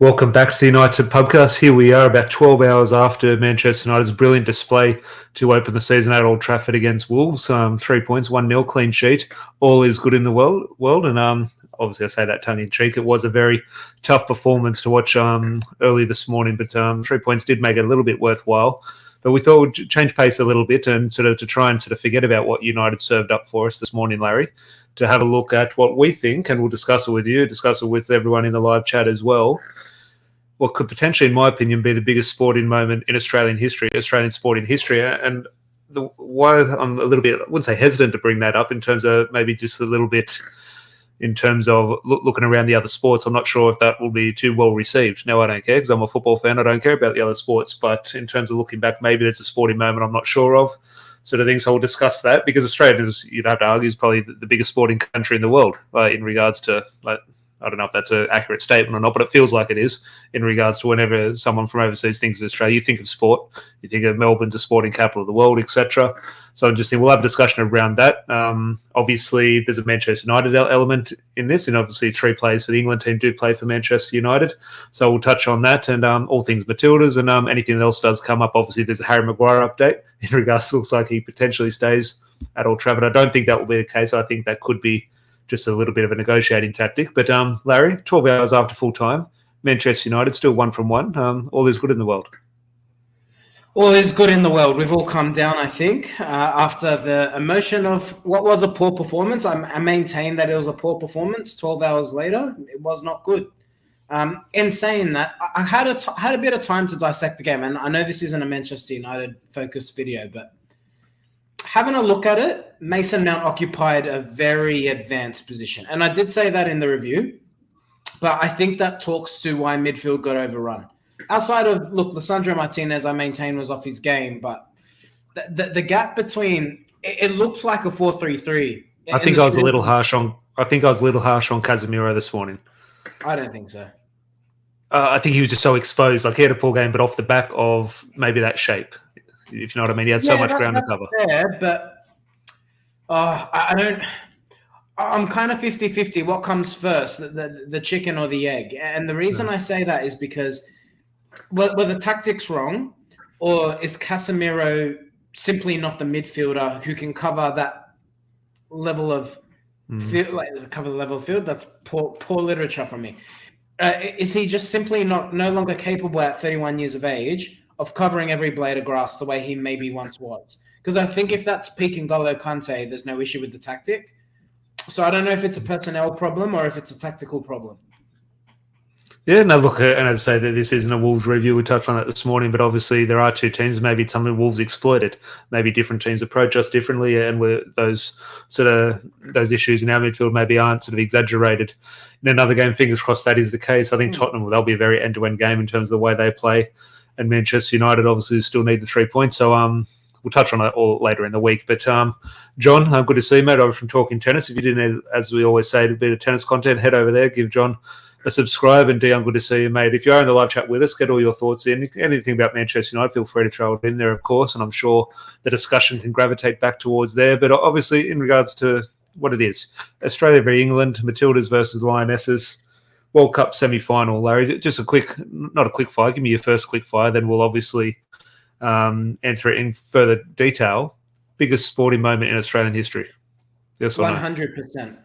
Welcome back to the United Pubcast. Here we are about 12 hours after Manchester United's brilliant display to open the season at Old Trafford against Wolves. 3 points, 1-0, clean sheet. All is good in the world. And obviously I say that tongue-in-cheek. It was a very tough performance to watch early this morning, but 3 points did make it a little bit worthwhile. But we thought we'd change pace a little bit and to try and forget about what United served up for us this morning, Larry, to have a look at what we think, and we'll discuss it with you, discuss it with everyone in the live chat as well. What could potentially, in my opinion, be the biggest sporting moment in Australian sporting history. And why I'm a little bit, I wouldn't say hesitant to bring that up in terms of maybe just a little bit in terms of looking around the other sports. I'm not sure if that will be too well received. No, I don't care because I'm a football fan. I don't care about the other sports. But in terms of looking back, maybe there's a sporting moment I'm not sure of. Sort of things. So we'll discuss that because Australia is, you'd have to argue, is probably the biggest sporting country in the world in regards to, I don't know if that's an accurate statement or not, but it feels like it is in regards to whenever someone from overseas thinks of Australia, you think of sport, you think of Melbourne's a sporting capital of the world, etc. So I'm just thinking we'll have a discussion around that. Obviously, there's a Manchester United element in this, and obviously 3 players for the England team do play for Manchester United. So we'll touch on that and all things Matildas and anything else does come up. Obviously, there's a Harry Maguire update in regards to looks like he potentially stays at Old Trafford. I don't think that will be the case. I think that could be just a little bit of a negotiating tactic. But Larry, 12 hours after full time, Manchester United still 1 from 1. All is good in the world. All is good in the world. We've all come down, I think, after the emotion of what was a poor performance. I maintain that it was a poor performance. 12 hours later, it was not good. In saying that, I had a bit of time to dissect the game, and I know this isn't a Manchester United focused video, but having a look at it, Mason Mount occupied a very advanced position. And I did say that in the review, but I think that talks to why midfield got overrun. Outside of, look, Lisandro Martinez, I maintain, was off his game, but the gap between, it looked like a 4-3-3. I think I was a little harsh on Casemiro this morning. I don't think so. I think he was just so exposed. Like, he had a poor game, but off the back of maybe that shape. If you know what I mean, he had so much ground to cover. Fair, but I don't. I'm kind of 50-50. What comes first, the chicken or the egg? And the reason I say that is because were the tactics wrong, or is Casemiro simply not the midfielder who can cover that level of field, cover the level of field? That's poor literature from me. Is he just simply no longer capable at 31 years of age of covering every blade of grass the way he maybe once was? Because I think if that's peak N'Golo Kante, there's no issue with the tactic. So I don't know if it's a personnel problem or if it's a tactical problem. Yeah, no, look, and as I say, that this isn't a Wolves review. We touched on it this morning, but obviously there are 2 teams. Maybe it's something Wolves exploited. Maybe different teams approach us differently, and those issues in our midfield maybe aren't sort of exaggerated. In another game, fingers crossed that is the case. I think Tottenham, they'll be a very end-to-end game in terms of the way they play. And Manchester United obviously still need the 3 points. So we'll touch on it all later in the week. But John, good to see you, mate, over from Talking Tennis. If you didn't, as we always say, to be the tennis content, head over there, give John a subscribe. And Dion, good to see you, mate. If you are in the live chat with us, get all your thoughts in. Anything about Manchester United, feel free to throw it in there, of course. And I'm sure the discussion can gravitate back towards there. But obviously, in regards to what it is, Australia v England, Matildas versus Lionesses, World Cup semi-final, Larry. Just not a quick fire. Give me your first quick fire, then we'll obviously answer it in further detail. Biggest sporting moment in Australian history? Yes or 100%.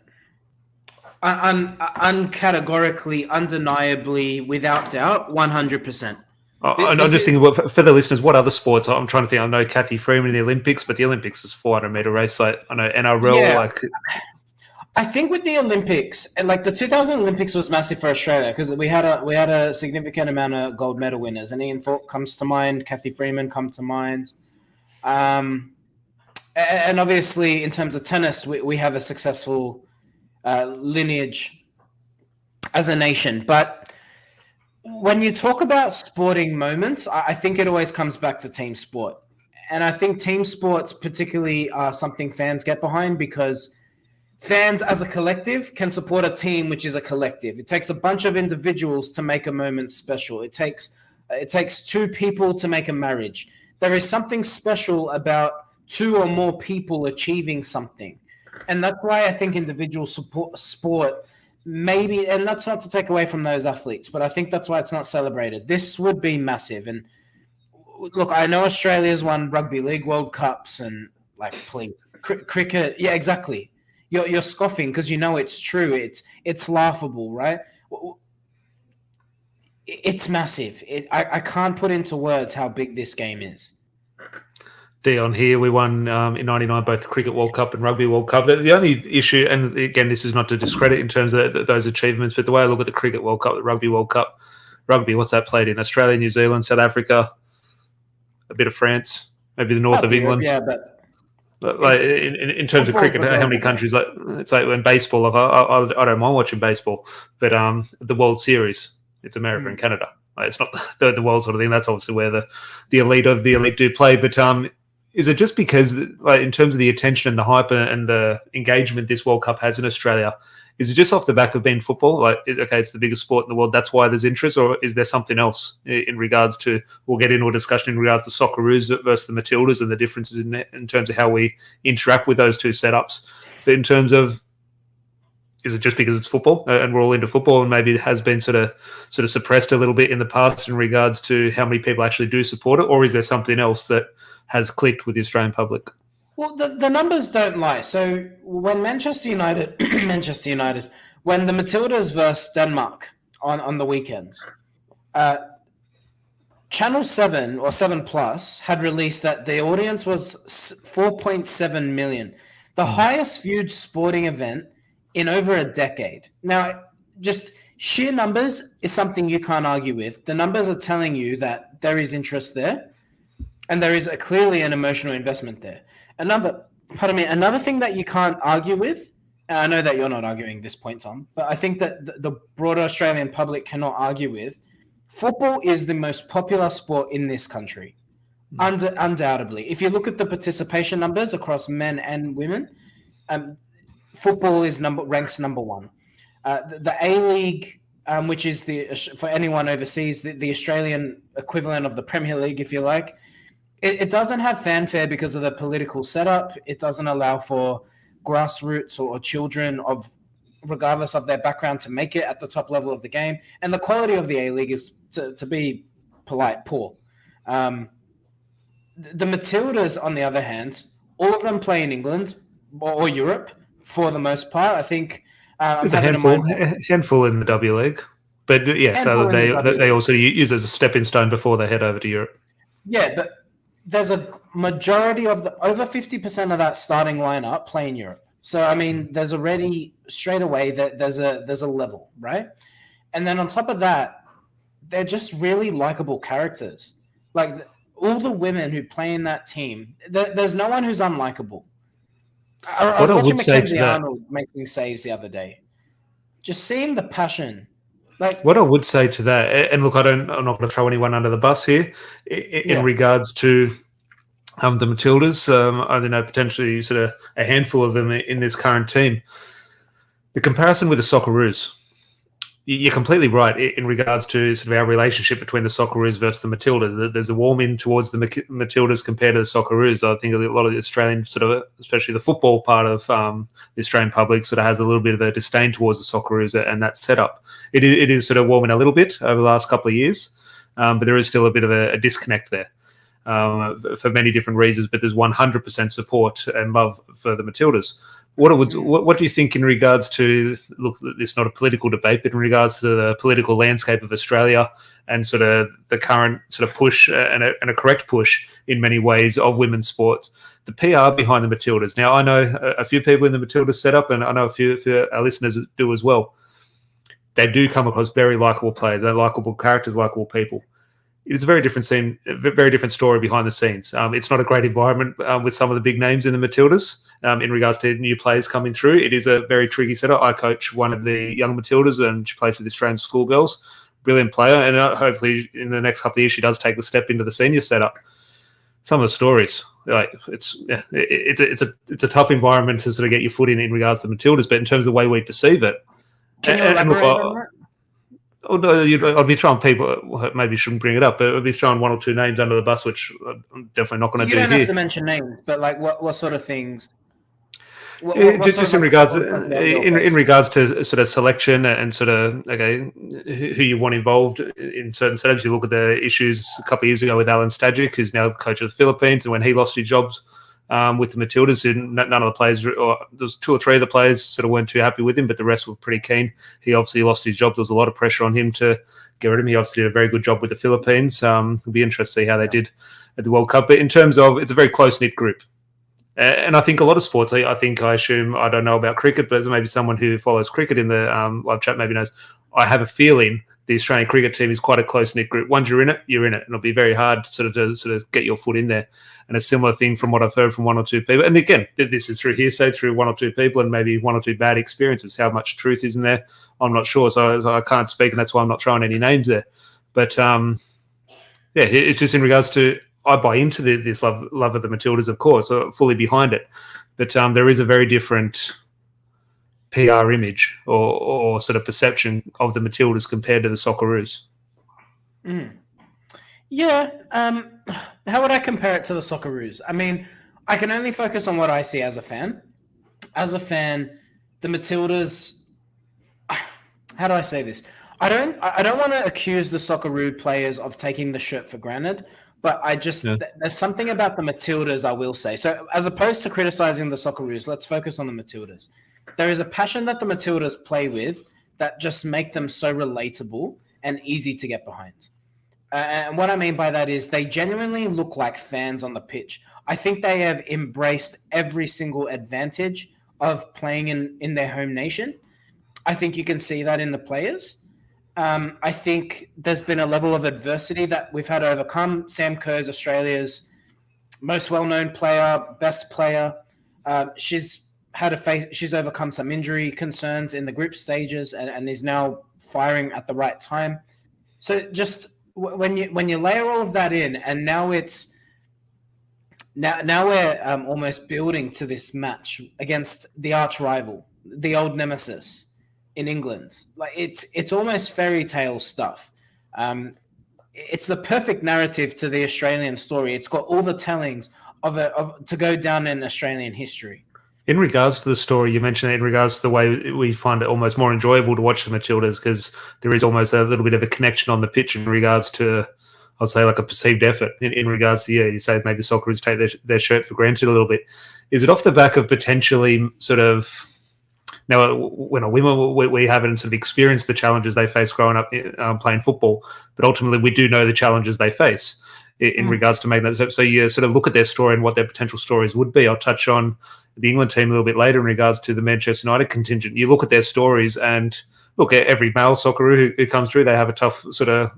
Uncategorically, undeniably, without doubt, 100%. I'm just thinking, for the listeners, what other sports? I'm trying to think. I know Kathy Freeman in the Olympics, but the Olympics is 400-meter race. Like, I know NRL, I think with the Olympics, like the 2000 Olympics was massive for Australia because we had a significant amount of gold medal winners. And Ian Thorpe comes to mind, Kathy Freeman come to mind. And obviously, in terms of tennis, we have a successful lineage as a nation. But when you talk about sporting moments, I think it always comes back to team sport. And I think team sports particularly are something fans get behind because fans as a collective can support a team which is a collective. It takes a bunch of individuals to make a moment special. It takes 2 people to make a marriage. There is something special about 2 or more people achieving something. And that's why I think individual sport maybe, and that's not to take away from those athletes, but I think that's why it's not celebrated. This would be massive. And look, I know Australia's won Rugby League World Cups and please, cricket. Yeah, exactly. You're scoffing because you know it's true. It's laughable, right? It's massive. I can't put into words how big this game is. Dion here, we won in '99 both the Cricket World Cup and Rugby World Cup. The only issue, and again, this is not to discredit in terms of those achievements, but the way I look at the Cricket World Cup, the Rugby World Cup, rugby, what's that played in? Australia, New Zealand, South Africa, a bit of France, maybe the north of England. Yeah, but like in terms of cricket, how many countries? Like it's like in baseball. Like I don't mind watching baseball, but the World Series, it's America and Canada. Like, it's not the world sort of thing. That's obviously where the elite of the elite do play. But is it just because, like, in terms of the attention and the hype and the engagement this World Cup has in Australia, is it just off the back of being football? Like, it's the biggest sport in the world, that's why there's interest, or is there something else in regards to? We'll get into a discussion in regards to Socceroos versus the Matildas and the differences in terms of how we interact with those two setups. But in terms of, is it just because it's football and we're all into football, and maybe it has been sort of suppressed a little bit in the past in regards to how many people actually do support it, or is there something else that has clicked with the Australian public? Well, the numbers don't lie. So when Manchester United, when the Matildas versus Denmark on the weekends, Channel 7 or 7 Plus had released that the audience was 4.7 million, the highest viewed sporting event in over a decade. Now, just sheer numbers is something you can't argue with. The numbers are telling you that there is interest there, and there is clearly an emotional investment there. Another thing that you can't argue with, and I know that you're not arguing this point, Tom, but I think that the broader Australian public cannot argue with, football is the most popular sport in this country, undoubtedly. If you look at the participation numbers across men and women, football is ranks number one. The A-League, which is for anyone overseas, the Australian equivalent of the Premier League, if you like, it doesn't have fanfare because of the political setup. It doesn't allow for grassroots or children of, regardless of their background, to make it at the top level of the game. And the quality of the A-League is, to be polite, poor. The Matildas, on the other hand, all of them play in England or Europe for the most part. I think there's a handful in the W League. But yeah, they also use it as a stepping stone before they head over to Europe. Yeah, but there's a majority of over 50% of that starting lineup play in Europe. So, I mean, there's already straight away that there's a level, right? And then on top of that, they're just really likable characters. Like all the women who play in that team, there's no one who's unlikable. I was watching Mackenzie Arnold making saves the other day. Just seeing the passion. Like, what I would say to that, and look, I'm not going to throw anyone under the bus here in regards to the Matildas. I don't know, potentially sort of a handful of them in this current team. The comparison with the Socceroos, you're completely right in regards to sort of our relationship between the Socceroos versus the Matildas. There's a warming towards the Matildas compared to the Socceroos. I think a lot of the Australian sort of, especially the football part of the Australian public, sort of has a little bit of a disdain towards the Socceroos and that setup. It is sort of warming a little bit over the last couple of years, but there is still a bit of a disconnect there for many different reasons. But there's 100% support and love for the Matildas. What do you think in regards to, look, it's not a political debate, but in regards to the political landscape of Australia and sort of the current sort of push and a correct push in many ways of women's sports, the PR behind the Matildas? Now, I know a few people in the Matildas setup, and I know a few of our listeners do as well. They do come across very likable players. They're likable characters, likable people. It's a very different scene, a very different story behind the scenes. It's not a great environment with some of the big names in the Matildas in regards to new players coming through. It is a very tricky setup. I coach one of the young Matildas, and she plays with the Australian schoolgirls. Brilliant player, and hopefully in the next couple of years she does take the step into the senior setup. Some of the stories, like it's a tough environment to sort of get your foot in regards to the Matildas, but in terms of the way we perceive it, and look, oh, no, I'd be throwing people, maybe you shouldn't bring it up, but I'd be throwing one or two names under the bus, which I'm definitely not going to do here. You don't have to mention names, but like what sort of things? What sort Just of in regards your in face? regards to sort of selection and sort of who you want involved in certain setups. You look at the issues a couple of years ago with Alan Stajic, who's now coach of the Philippines, and when he lost his jobs with the Matildas, none of the players, or there's 2 or 3 of the players, sort of weren't too happy with him, but the rest were pretty keen. He obviously lost his job. There was a lot of pressure on him to get rid of him. He obviously did a very good job with the Philippines. It'll be interesting to see how they did at the World Cup. But in terms of, it's a very close knit group. And I think a lot of sports, I assume, I don't know about cricket, but maybe someone who follows cricket in the live chat maybe knows. I have a feeling the Australian cricket team is quite a close-knit group. Once you're in it, you're in it. And it'll be very hard to get your foot in there. And a similar thing from what I've heard from 1 or 2 people. And again, this is through hearsay, through 1 or 2 people and maybe 1 or 2 bad experiences. How much truth is in there, I'm not sure. So I can't speak, and that's why I'm not throwing any names there. But, it's just in regards to, I buy into this love of the Matildas, of course, fully behind it. But there is a very different PR image or sort of perception of the Matildas compared to the Socceroos. Yeah. How would I compare it to the Socceroos? I mean, I can only focus on what I see as a fan. As a fan, the Matildas. How do I say this? I don't want to accuse the Socceroo players of taking the shirt for granted, but there's something about the Matildas I will say. So as opposed to criticizing the Socceroos, let's focus on the Matildas. There is a passion that the Matildas play with that just make them so relatable and easy to get behind. And what I mean by that is they genuinely look like fans on the pitch. I think they have embraced every single advantage of playing in their home nation. I think you can see that in the players. I think there's been a level of adversity that we've had to overcome. Sam Kerr's Australia's most well-known player, best player. She's overcome some injury concerns in the group stages and is now firing at the right time. So just when you layer all of that in, and now it's now we're almost building to this match against the arch rival, the old nemesis in England. Like it's almost fairy tale stuff. It's the perfect narrative to the Australian story. It's got all the tellings of to go down in Australian history. In regards to the story, you mentioned in regards to the way we find it almost more enjoyable to watch the Matildas because there is almost a little bit of a connection on the pitch in regards to, I'd say, like a perceived effort in regards to, you say maybe the Socceroos take their shirt for granted a little bit. Is it off the back of potentially sort of, now, when we haven't sort of experienced the challenges they face growing up playing football, but ultimately we do know the challenges they face in regards to making that step. So you sort of look at their story and what their potential stories would be. I'll touch on the England team a little bit later in regards to the Manchester United contingent. You look at their stories and look at every male Socceroo who comes through, they have a tough sort of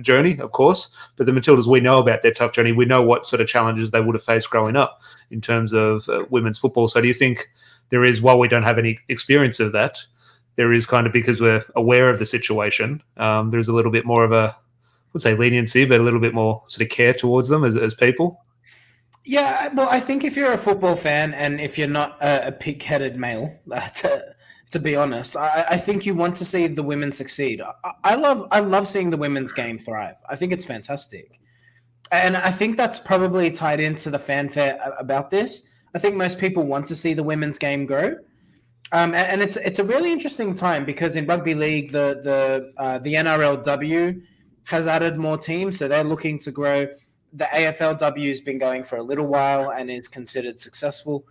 journey, of course, but the Matildas, we know about their tough journey. We know what sort of challenges they would have faced growing up in terms of women's football. So do you think there is, while we don't have any experience of that, there is kind of, because we're aware of the situation, there's a little bit more of a, I would say leniency, but a little bit more sort of care towards them as people? Yeah, well, I think if you're a football fan and if you're not a pig-headed male, to be honest, I think you want to see the women succeed. I love seeing the women's game thrive. I think it's fantastic. And I think that's probably tied into the fanfare about this. I think most people want to see the women's game grow. And it's a really interesting time because in rugby league, the NRLW has added more teams, so they're looking to grow. The AFLW has been going for a little while and is considered successful.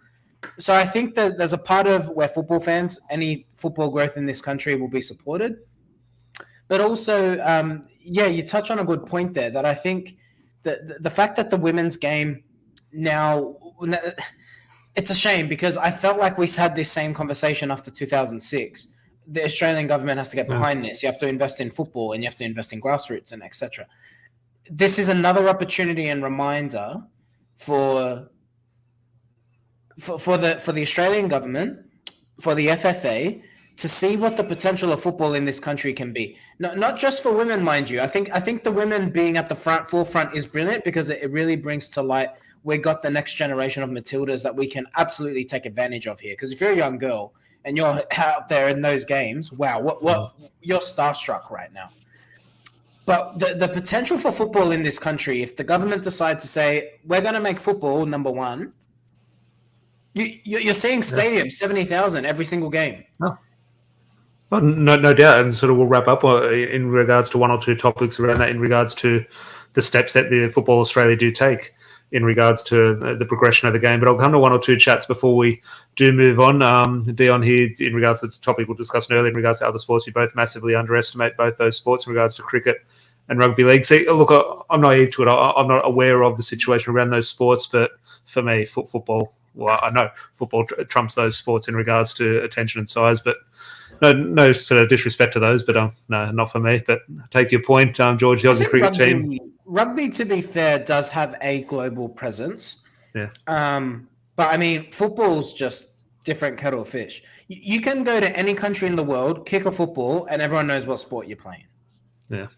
So I think that there's a part of where football fans, any football growth in this country will be supported. But also, you touch on a good point there, that I think that the fact that the women's game now, it's a shame because I felt like we had this same conversation after 2006. The Australian government has to get behind this. You have to invest in football and you have to invest in grassroots and etc. This is another opportunity and reminder for the Australian government, for the FFA, to see what the potential of football in this country can be. Not just for women, mind you. I think the women being at the forefront is brilliant because it really brings to light we got the next generation of Matildas that we can absolutely take advantage of here. Because if you're a young girl and you're out there in those games, wow, what you're starstruck right now. But the potential for football in this country, if the government decides to say, we're going to make football number one, You're seeing stadiums, 70,000 every single game. Oh. Well, no doubt, and sort of we'll wrap up in regards to one or two topics around that in regards to the steps that the Football Australia do take in regards to the progression of the game. But I'll come to one or two chats before we do move on. Dion here, in regards to the topic we'll discuss earlier, in regards to other sports, you both massively underestimate both those sports in regards to cricket and rugby league. See, look, I'm naive to it. I'm not aware of the situation around those sports, but for me, football, well, I know football trumps those sports in regards to attention and size, but no sort of disrespect to those, but no, not for me. But take your point, George. The Aussie cricket team. Rugby, to be fair, does have a global presence. Yeah. But I mean, football's just different kettle of fish. You can go to any country in the world, kick a football, and everyone knows what sport you're playing. Yeah.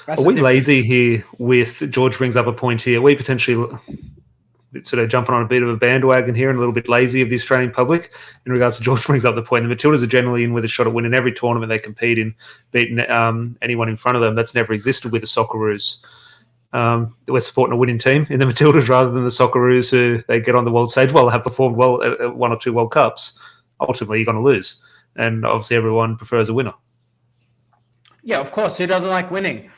Are we lazy here? With George brings up a point here. Are we potentially sort of jumping on a bit of a bandwagon here and a little bit lazy of the Australian public in regards to George brings up the point. The Matildas are generally in with a shot at winning every tournament they compete in, beating anyone in front of them. That's never existed with the Socceroos. We're supporting a winning team in the Matildas rather than the Socceroos who they get on the world stage. Well, have performed well at one or two World Cups. Ultimately, you're going to lose. And obviously everyone prefers a winner. Yeah, of course. Who doesn't like winning?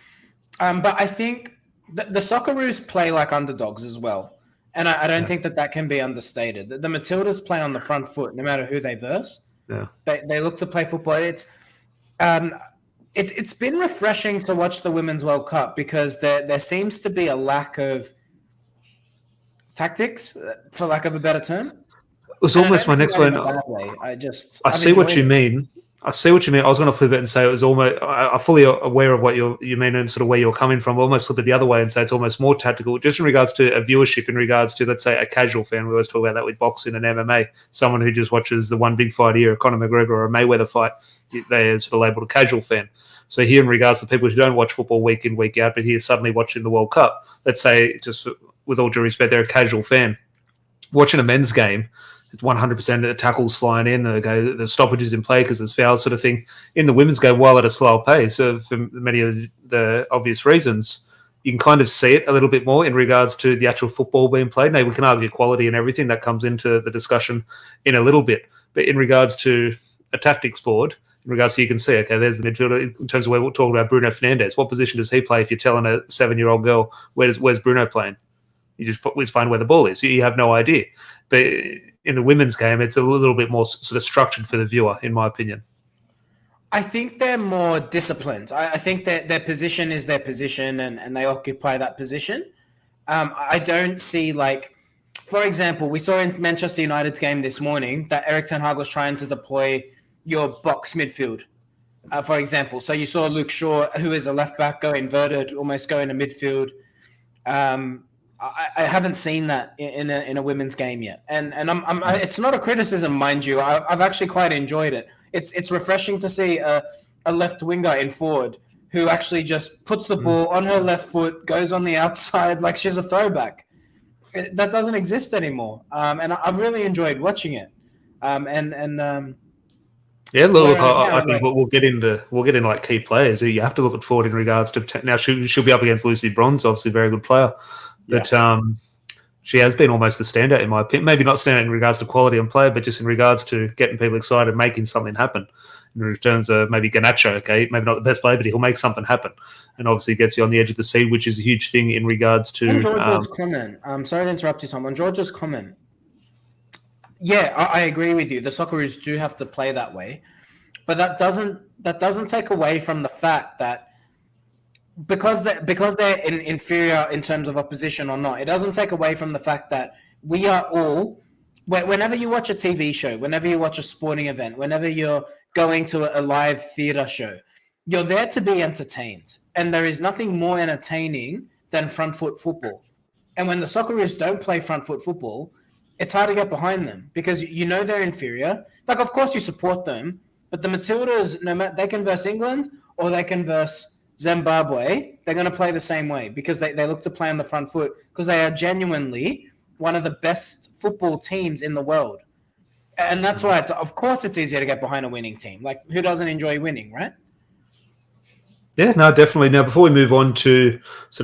But I think the Socceroos play like underdogs as well. And I don't think that can be understated. The Matildas play on the front foot, no matter who they verse. Yeah, they look to play football. It's been refreshing to watch the Women's World Cup because there seems to be a lack of tactics, for lack of a better term. It was almost my next one. I see what you mean. I see what you mean. I was going to flip it and say it was almost. I'm fully aware of what you mean and sort of where you're coming from. Almost flip it the other way and say it's almost more tactical, just in regards to a viewership. In regards to, let's say, a casual fan. We always talk about that with boxing and MMA. Someone who just watches the one big fight here, a Conor McGregor or a Mayweather fight, they're sort of labelled a casual fan. So here, in regards to people who don't watch football week in, week out, but here suddenly watching the World Cup, let's say, just with all due respect, they're a casual fan watching a men's game. 100% of the tackles flying in, the stoppages in play because there's fouls, sort of thing. In the women's game, while at a slower pace, for many of the obvious reasons, you can kind of see it a little bit more in regards to the actual football being played. Now, we can argue quality and everything that comes into the discussion in a little bit, but in regards to a tactics board, in regards to, you can see, okay, there's the midfielder. In terms of where we're talking about Bruno Fernandes, what position does he play? If you're telling a 7-year-old girl, where's Bruno playing? You just find where the ball is. You have no idea. But in the women's game, it's a little bit more sort of structured for the viewer, in my opinion. I think they're more disciplined. I think that their position is their position and they occupy that position. I don't see, like, for example, we saw in Manchester United's game this morning that Erik ten Hag was trying to deploy your box midfield, for example. So you saw Luke Shaw, who is a left back, go inverted, almost go into midfield. I haven't seen that in a women's game yet, and it's not a criticism, mind you. I've actually quite enjoyed it. It's refreshing to see a left winger in forward who actually just puts the ball on her left foot, goes on the outside like she's a throwback. That doesn't exist anymore, and I've really enjoyed watching it. Yeah, look, I think we'll get into like key players. You have to look at forward in regards to now. She'll be up against Lucy Bronze, obviously a very good player, but she has been almost the standout in my opinion. Maybe not standout in regards to quality and play, but just in regards to getting people excited, making something happen. In terms of maybe Garnacho, okay, maybe not the best player, but he'll make something happen, and obviously gets you on the edge of the seat, which is a huge thing in regards to. On George's comment, I'm sorry to interrupt you, Tom. On George's comment, yeah, I agree with you. The Socceroos do have to play that way, but that doesn't take away from the fact that because they're inferior in terms of opposition or not, it doesn't take away from the fact that we are all. Whenever you watch a TV show, whenever you watch a sporting event, whenever you're going to a live theatre show, you're there to be entertained. And there is nothing more entertaining than front foot football. And when the Socceroos don't play front foot football, it's hard to get behind them because you know they're inferior. Like, of course you support them, but the Matildas, no matter, they can verse England or they can verse Zimbabwe, they're going to play the same way because they look to play on the front foot because they are genuinely one of the best football teams in the world. And that's why, of course, it's easier to get behind a winning team. Like, who doesn't enjoy winning, right? Yeah, no, definitely. Now, before we move on to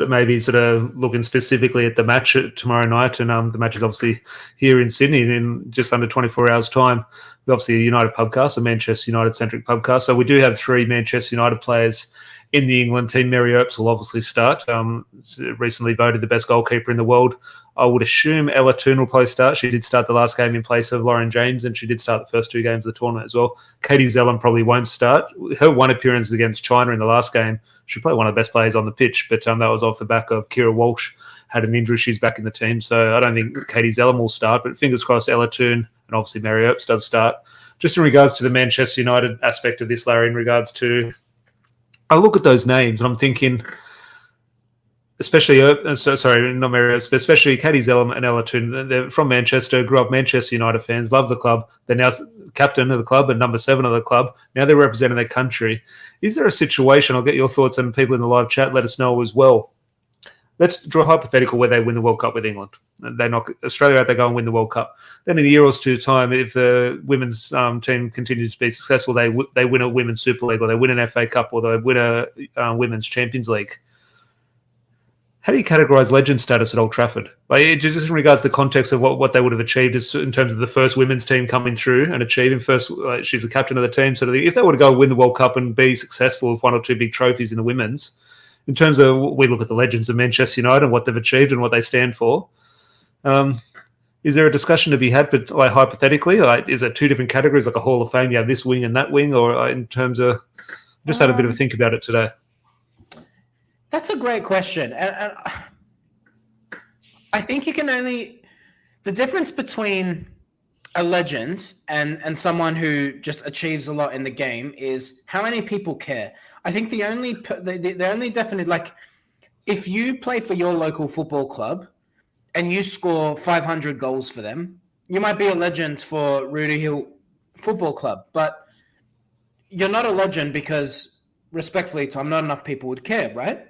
maybe looking specifically at the match tomorrow night, and the match is obviously here in Sydney in just under 24 hours' time. We're obviously a United pubcast, a Manchester United-centric pubcast. So we do have 3 Manchester United players in the England team. Mary Earps will obviously start. Recently voted the best goalkeeper in the world. I would assume Ella Toone will probably start. She did start the last game in place of Lauren James, and she did start the first 2 games of the tournament as well. Katie Zellum probably won't start. Her one appearance against China in the last game, she probably one of the best players on the pitch, but that was off the back of Kira Walsh had an injury. She's back in the team, so I don't think Katie Zellum will start, but fingers crossed Ella Toone and obviously Mary Earps does start. Just in regards to the Manchester United aspect of this, Larry, in regards to, I look at those names and I'm thinking, especially, not Mary Earps, but especially Katie Zellum and Ella Toone. They're from Manchester, grew up Manchester United fans, love the club. They're now captain of the club and number 7 of the club. Now they're representing their country. Is there a situation, I'll get your thoughts, and people in the live chat let us know as well. Let's draw a hypothetical where they win the World Cup with England. They knock Australia out, they go and win the World Cup. Then in a year or two's time, if the women's team continues to be successful, they win a Women's Super League, or they win an FA Cup, or they win a Women's Champions League. How do you categorise legend status at Old Trafford? Like, just in regards to the context of what they would have achieved in terms of the first women's team coming through and achieving first, she's the captain of the team. So if they were to go win the World Cup and be successful with 1 or 2 big trophies in the women's, in terms of, we look at the legends of Manchester United and what they've achieved and what they stand for, is there a discussion to be had, but like hypothetically, is it 2 different categories, like a Hall of Fame, you have this wing and that wing, or in terms of, just had a bit of a think about it today. That's a great question. And I think you can only... The difference between a legend and someone who just achieves a lot in the game is how many people care. I think the only definite... Like, if you play for your local football club and you score 500 goals for them, you might be a legend for Rudy Hill Football Club. But you're not a legend because, respectfully, Tom, not enough people would care, right?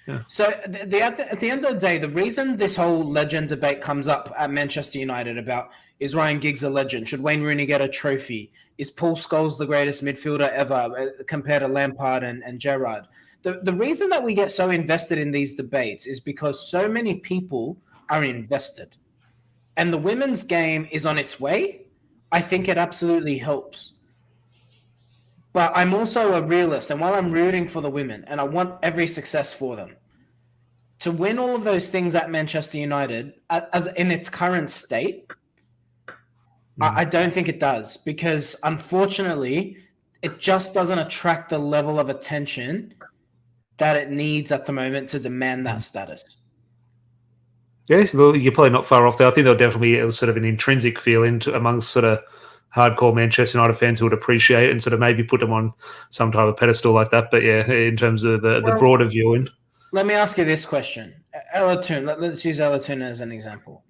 Yeah. So at the end of the day, the reason this whole legend debate comes up at Manchester United about, is Ryan Giggs a legend? Should Wayne Rooney get a trophy? Is Paul Scholes the greatest midfielder ever compared to Lampard and Gerrard? The reason that we get so invested in these debates is because so many people are invested. And the women's game is on its way. I think it absolutely helps. But I'm also a realist, and while I'm rooting for the women, and I want every success for them, to win all of those things at Manchester United, as in its current state, I don't think it does, because unfortunately, it just doesn't attract the level of attention that it needs at the moment to demand that status. Yes, well, you're probably not far off there. I think there'll definitely be sort of an intrinsic feeling amongst sort of hardcore Manchester United fans who would appreciate it and sort of maybe put them on some type of pedestal like that. But yeah, in terms of the broader viewing. Let me ask you this question. Ella Toone, let's use Ella Toone as an example.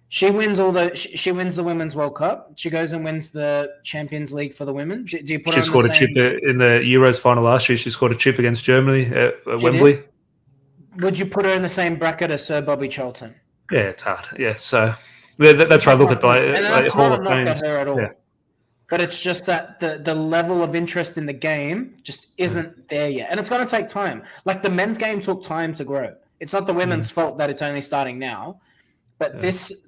She wins she wins the Women's World Cup. She goes and wins the Champions League for the women. Do you put her she scored a chip in the Euros final last year. She scored a chip against Germany at Wembley. Would you put her in the same bracket as Sir Bobby Charlton? Yeah, it's hard. Yeah, so that's why I look at the Hall of Fame. Her at all. Yeah. But it's just that the level of interest in the game just isn't there yet. And it's going to take time. Like, the men's game took time to grow. It's not the women's fault that it's only starting now. But this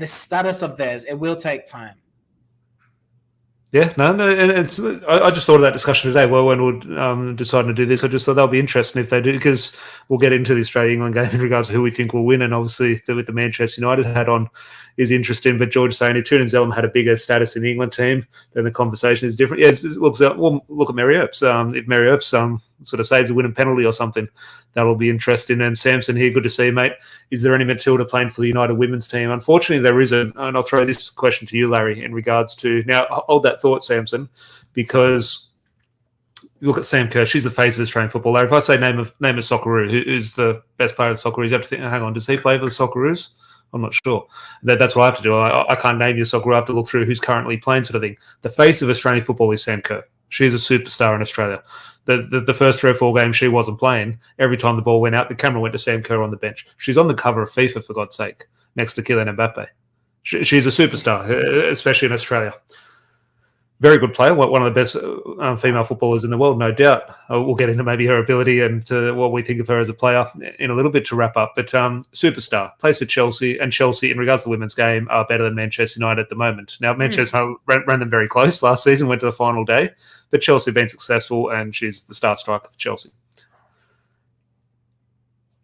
status of theirs, it will take time. Yeah, no, and I just thought of that discussion today. Well, when we're deciding to do this, I just thought that'll be interesting if they do, because we'll get into the Australia-England game in regards to who we think will win, and obviously with the Manchester United hat on is interesting. But George saying if Toone and Zellum had a bigger status in the England team, then the conversation is different. Yeah, look at Mary Earps. If Mary Earps sort of saves a winning penalty or something, that'll be interesting. And Samson here, good to see you, mate. Is there any Matilda playing for the United women's team? Unfortunately, there isn't. And I'll throw this question to you, Larry, in regards to... Now, hold that thought, Samson, because you look at Sam Kerr. She's the face of Australian football. Larry, if I say name a Socceroo, who's the best player of the Socceroos, you have to think, hang on, does he play for the Socceroos? I'm not sure. That's what I have to do. I can't name you a Socceroo. I have to look through who's currently playing, sort of thing. The face of Australian football is Sam Kerr. She's a superstar in Australia. The first 3 or 4 games she wasn't playing, every time the ball went out, the camera went to Sam Kerr on the bench. She's on the cover of FIFA, for God's sake, next to Kylian Mbappe. She's a superstar, especially in Australia. Very good player, one of the best female footballers in the world, no doubt. We'll get into maybe her ability and what we think of her as a player in a little bit to wrap up. But superstar, plays for Chelsea, and Chelsea, in regards to the women's game, are better than Manchester United at the moment. Now, Manchester United ran them very close last season, went to the final day, but Chelsea have been successful, and she's the star striker for Chelsea.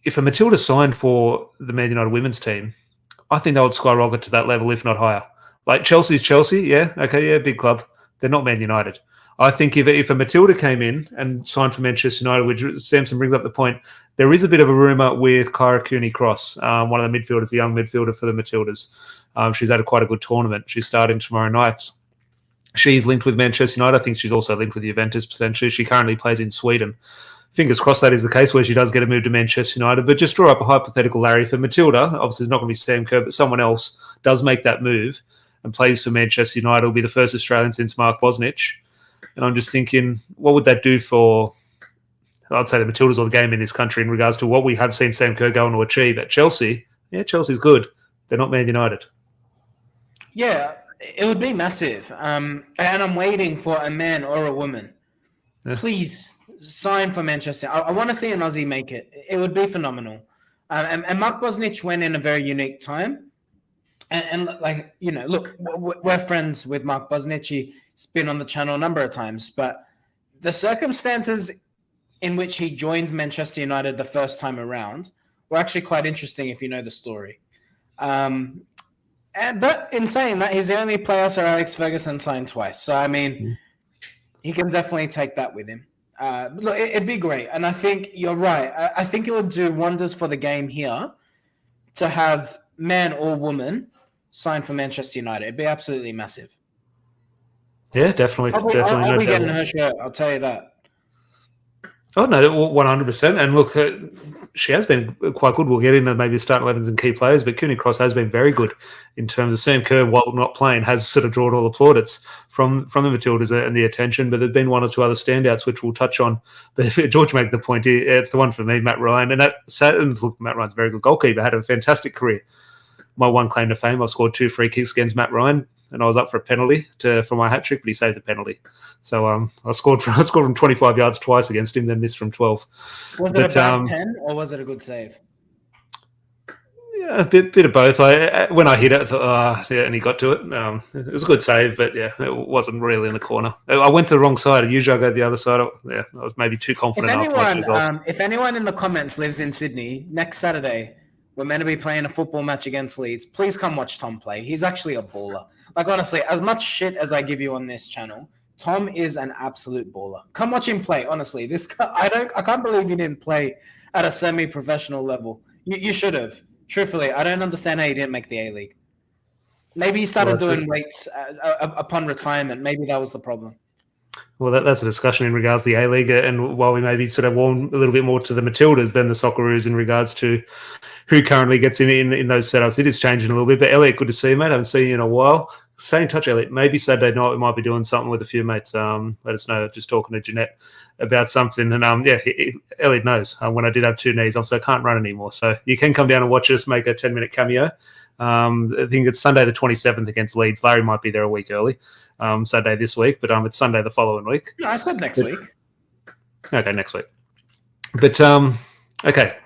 If a Matilda signed for the Man United women's team, I think they would skyrocket to that level, if not higher. Like Chelsea's Chelsea, yeah, okay, yeah, big club. They're not Man United. I think if a Matilda came in and signed for Manchester United, which Samson brings up the point, there is a bit of a rumour with Kyra Cooney-Cross, one of the midfielders, the young midfielder for the Matildas. She's had quite a good tournament. She's starting tomorrow night. She's linked with Manchester United. I think she's also linked with Juventus potentially. She currently plays in Sweden. Fingers crossed that is the case where she does get a move to Manchester United. But just draw up a hypothetical, Larry, for Matilda. Obviously, it's not going to be Sam Kerr, but someone else does make that move and plays for Manchester United. Will be the first Australian since Mark Bosnich. And I'm just thinking, what would that do for, I'd say, the Matildas or the game in this country in regards to what we have seen Sam Kerr go on to achieve at Chelsea? Yeah, Chelsea's good. They're not Man United. Yeah, it would be massive. And I'm waiting for a man or a woman. Yeah. Please sign for Manchester. I want to see an Aussie make it. It would be phenomenal. And Mark Bosnich went in a very unique time. And like, you know, look, we're friends with Mark Bosnich. He's been on the channel a number of times. But the circumstances in which he joins Manchester United the first time around were actually quite interesting if you know the story. But in saying that, he's the only player Sir Alex Ferguson signed twice. So, I mean, he can definitely take that with him. Look, it'd be great. And I think you're right. I think it would do wonders for the game here to have man or woman sign for Manchester United. It'd be absolutely massive. Yeah, definitely. I'll be getting her shirt, I'll tell you that. Oh, no, 100%. And look, she has been quite good. We'll get into maybe the starting 11s and key players, but Cooney-Cross has been very good in terms of Sam Kerr, while not playing, has sort of drawn all the plaudits from the Matildas and the attention, but there have been one or two other standouts, which we'll touch on. But George made the point, it's the one for me, Matt Ryan. And look, Matt Ryan's a very good goalkeeper, had a fantastic career. My one claim to fame, I scored 2 free kicks against Matt Ryan, and I was up for a penalty for my hat trick, but he saved the penalty. So I scored from 25 yards twice against him, then missed from 12. Was it a bad pen or was it a good save? Yeah, a bit of both. When I hit it, I thought, and he got to it. It was a good save, but yeah, it wasn't really in the corner. I went to the wrong side. Usually I go the other side. I was maybe too confident. If anyone in the comments lives in Sydney, next Saturday, we're meant to be playing a football match against Leeds. Please come watch Tom play. He's actually a baller. Like, honestly, as much shit as I give you on this channel, Tom is an absolute baller. Come watch him play, honestly. This guy, I can't believe he didn't play at a semi-professional level. You should have. Truthfully, I don't understand how he didn't make the A-League. Maybe he started doing weights upon retirement. Maybe that was the problem. Well, that's a discussion in regards to the A-League, and while we maybe sort of warm a little bit more to the Matildas than the Socceroos in regards to who currently gets in those setups, it is changing a little bit. But Elliot, good to see you, mate. I haven't seen you in a while. Stay in touch, Elliot. Maybe Saturday night we might be doing something with a few mates. Let us know. Just talking to Jeanette about something. And Elliot knows when I did have 2 knees, obviously I can't run anymore. So you can come down and watch us make a 10-minute cameo. I think it's Sunday the 27th against Leeds. Larry might be there a week early. Saturday this week, but it's Sunday the following week. No, I said next week. Okay, next week. But okay,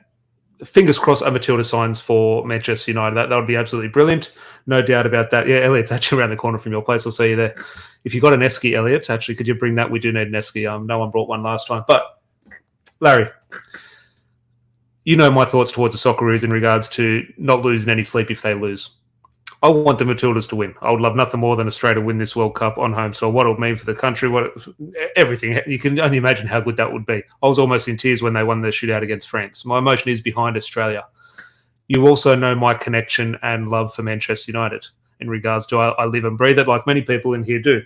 fingers crossed. Matilda signs for Manchester United. That would be absolutely brilliant. No doubt about that. Yeah, Elliot's actually around the corner from your place. I'll see you there. If you got an esky, Elliot, actually, could you bring that? We do need an esky. No one brought one last time. But Larry, you know my thoughts towards the Socceroos in regards to not losing any sleep if they lose. I want the Matildas to win. I would love nothing more than Australia to win this World Cup on home soil. What it would mean for the country, everything. You can only imagine how good that would be. I was almost in tears when they won the shootout against France. My emotion is behind Australia. You also know my connection and love for Manchester United in regards to I live and breathe it like many people in here do.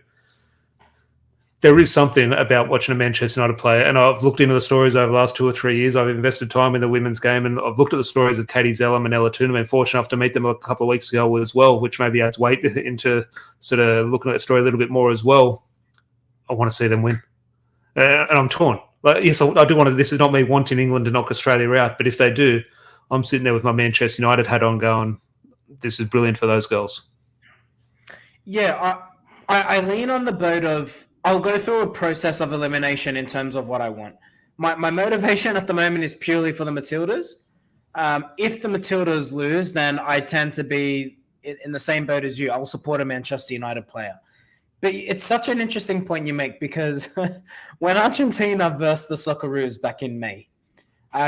There is something about watching a Manchester United player, and I've looked into the stories over the last 2 or 3 years. I've invested time in the women's game, and I've looked at the stories of Katie Zellum and Ella Toon. I've been fortunate enough to meet them a couple of weeks ago as well, which maybe adds weight into sort of looking at the story a little bit more as well. I want to see them win. And I'm torn. Yes, I do want to. This is not me wanting England to knock Australia out, but if they do, I'm sitting there with my Manchester United hat on going, this is brilliant for those girls. Yeah, I lean on the boat of I'll go through a process of elimination in terms of what I want. My motivation at the moment is purely for the Matildas. If the Matildas lose, then I tend to be in the same boat as you. I'll support a Manchester United player. But it's such an interesting point you make because when Argentina versed the Socceroos back in May,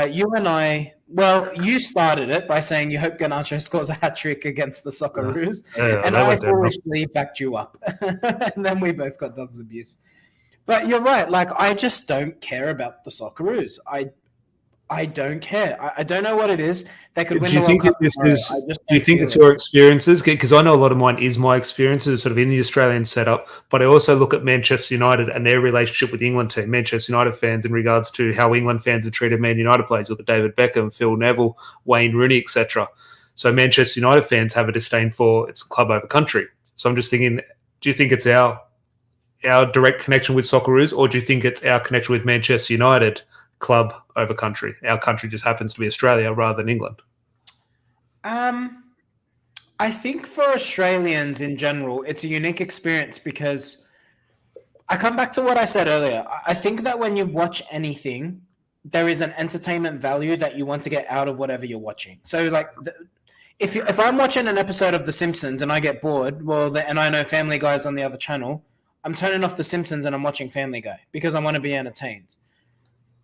you and I, well, you started it by saying you hope Garnacho scores a hat trick against the Socceroos, and I foolishly backed you up, and then we both got dogs abuse. But you're right. Like I just don't care about the Socceroos. I don't care. I don't know what it is. They could win. Do you think this is? Do you think it's your experiences? Because I know a lot of mine is my experiences, sort of in the Australian setup. But I also look at Manchester United and their relationship with the England team. Manchester United fans in regards to how England fans have treated Man United players. Look at David Beckham, Phil Neville, Wayne Rooney, etc. So Manchester United fans have a disdain for its club over country. So I'm just thinking, do you think it's our direct connection with Socceroos, or do you think it's our connection with Manchester United? Club over country. Our country just happens to be Australia rather than England. I think for Australians in general, it's a unique experience because I come back to what I said earlier. I think that when you watch anything, there is an entertainment value that you want to get out of whatever you're watching. So, like, if I'm watching an episode of The Simpsons and I get bored, and I know Family Guy's on the other channel, I'm turning off The Simpsons and I'm watching Family Guy because I want to be entertained.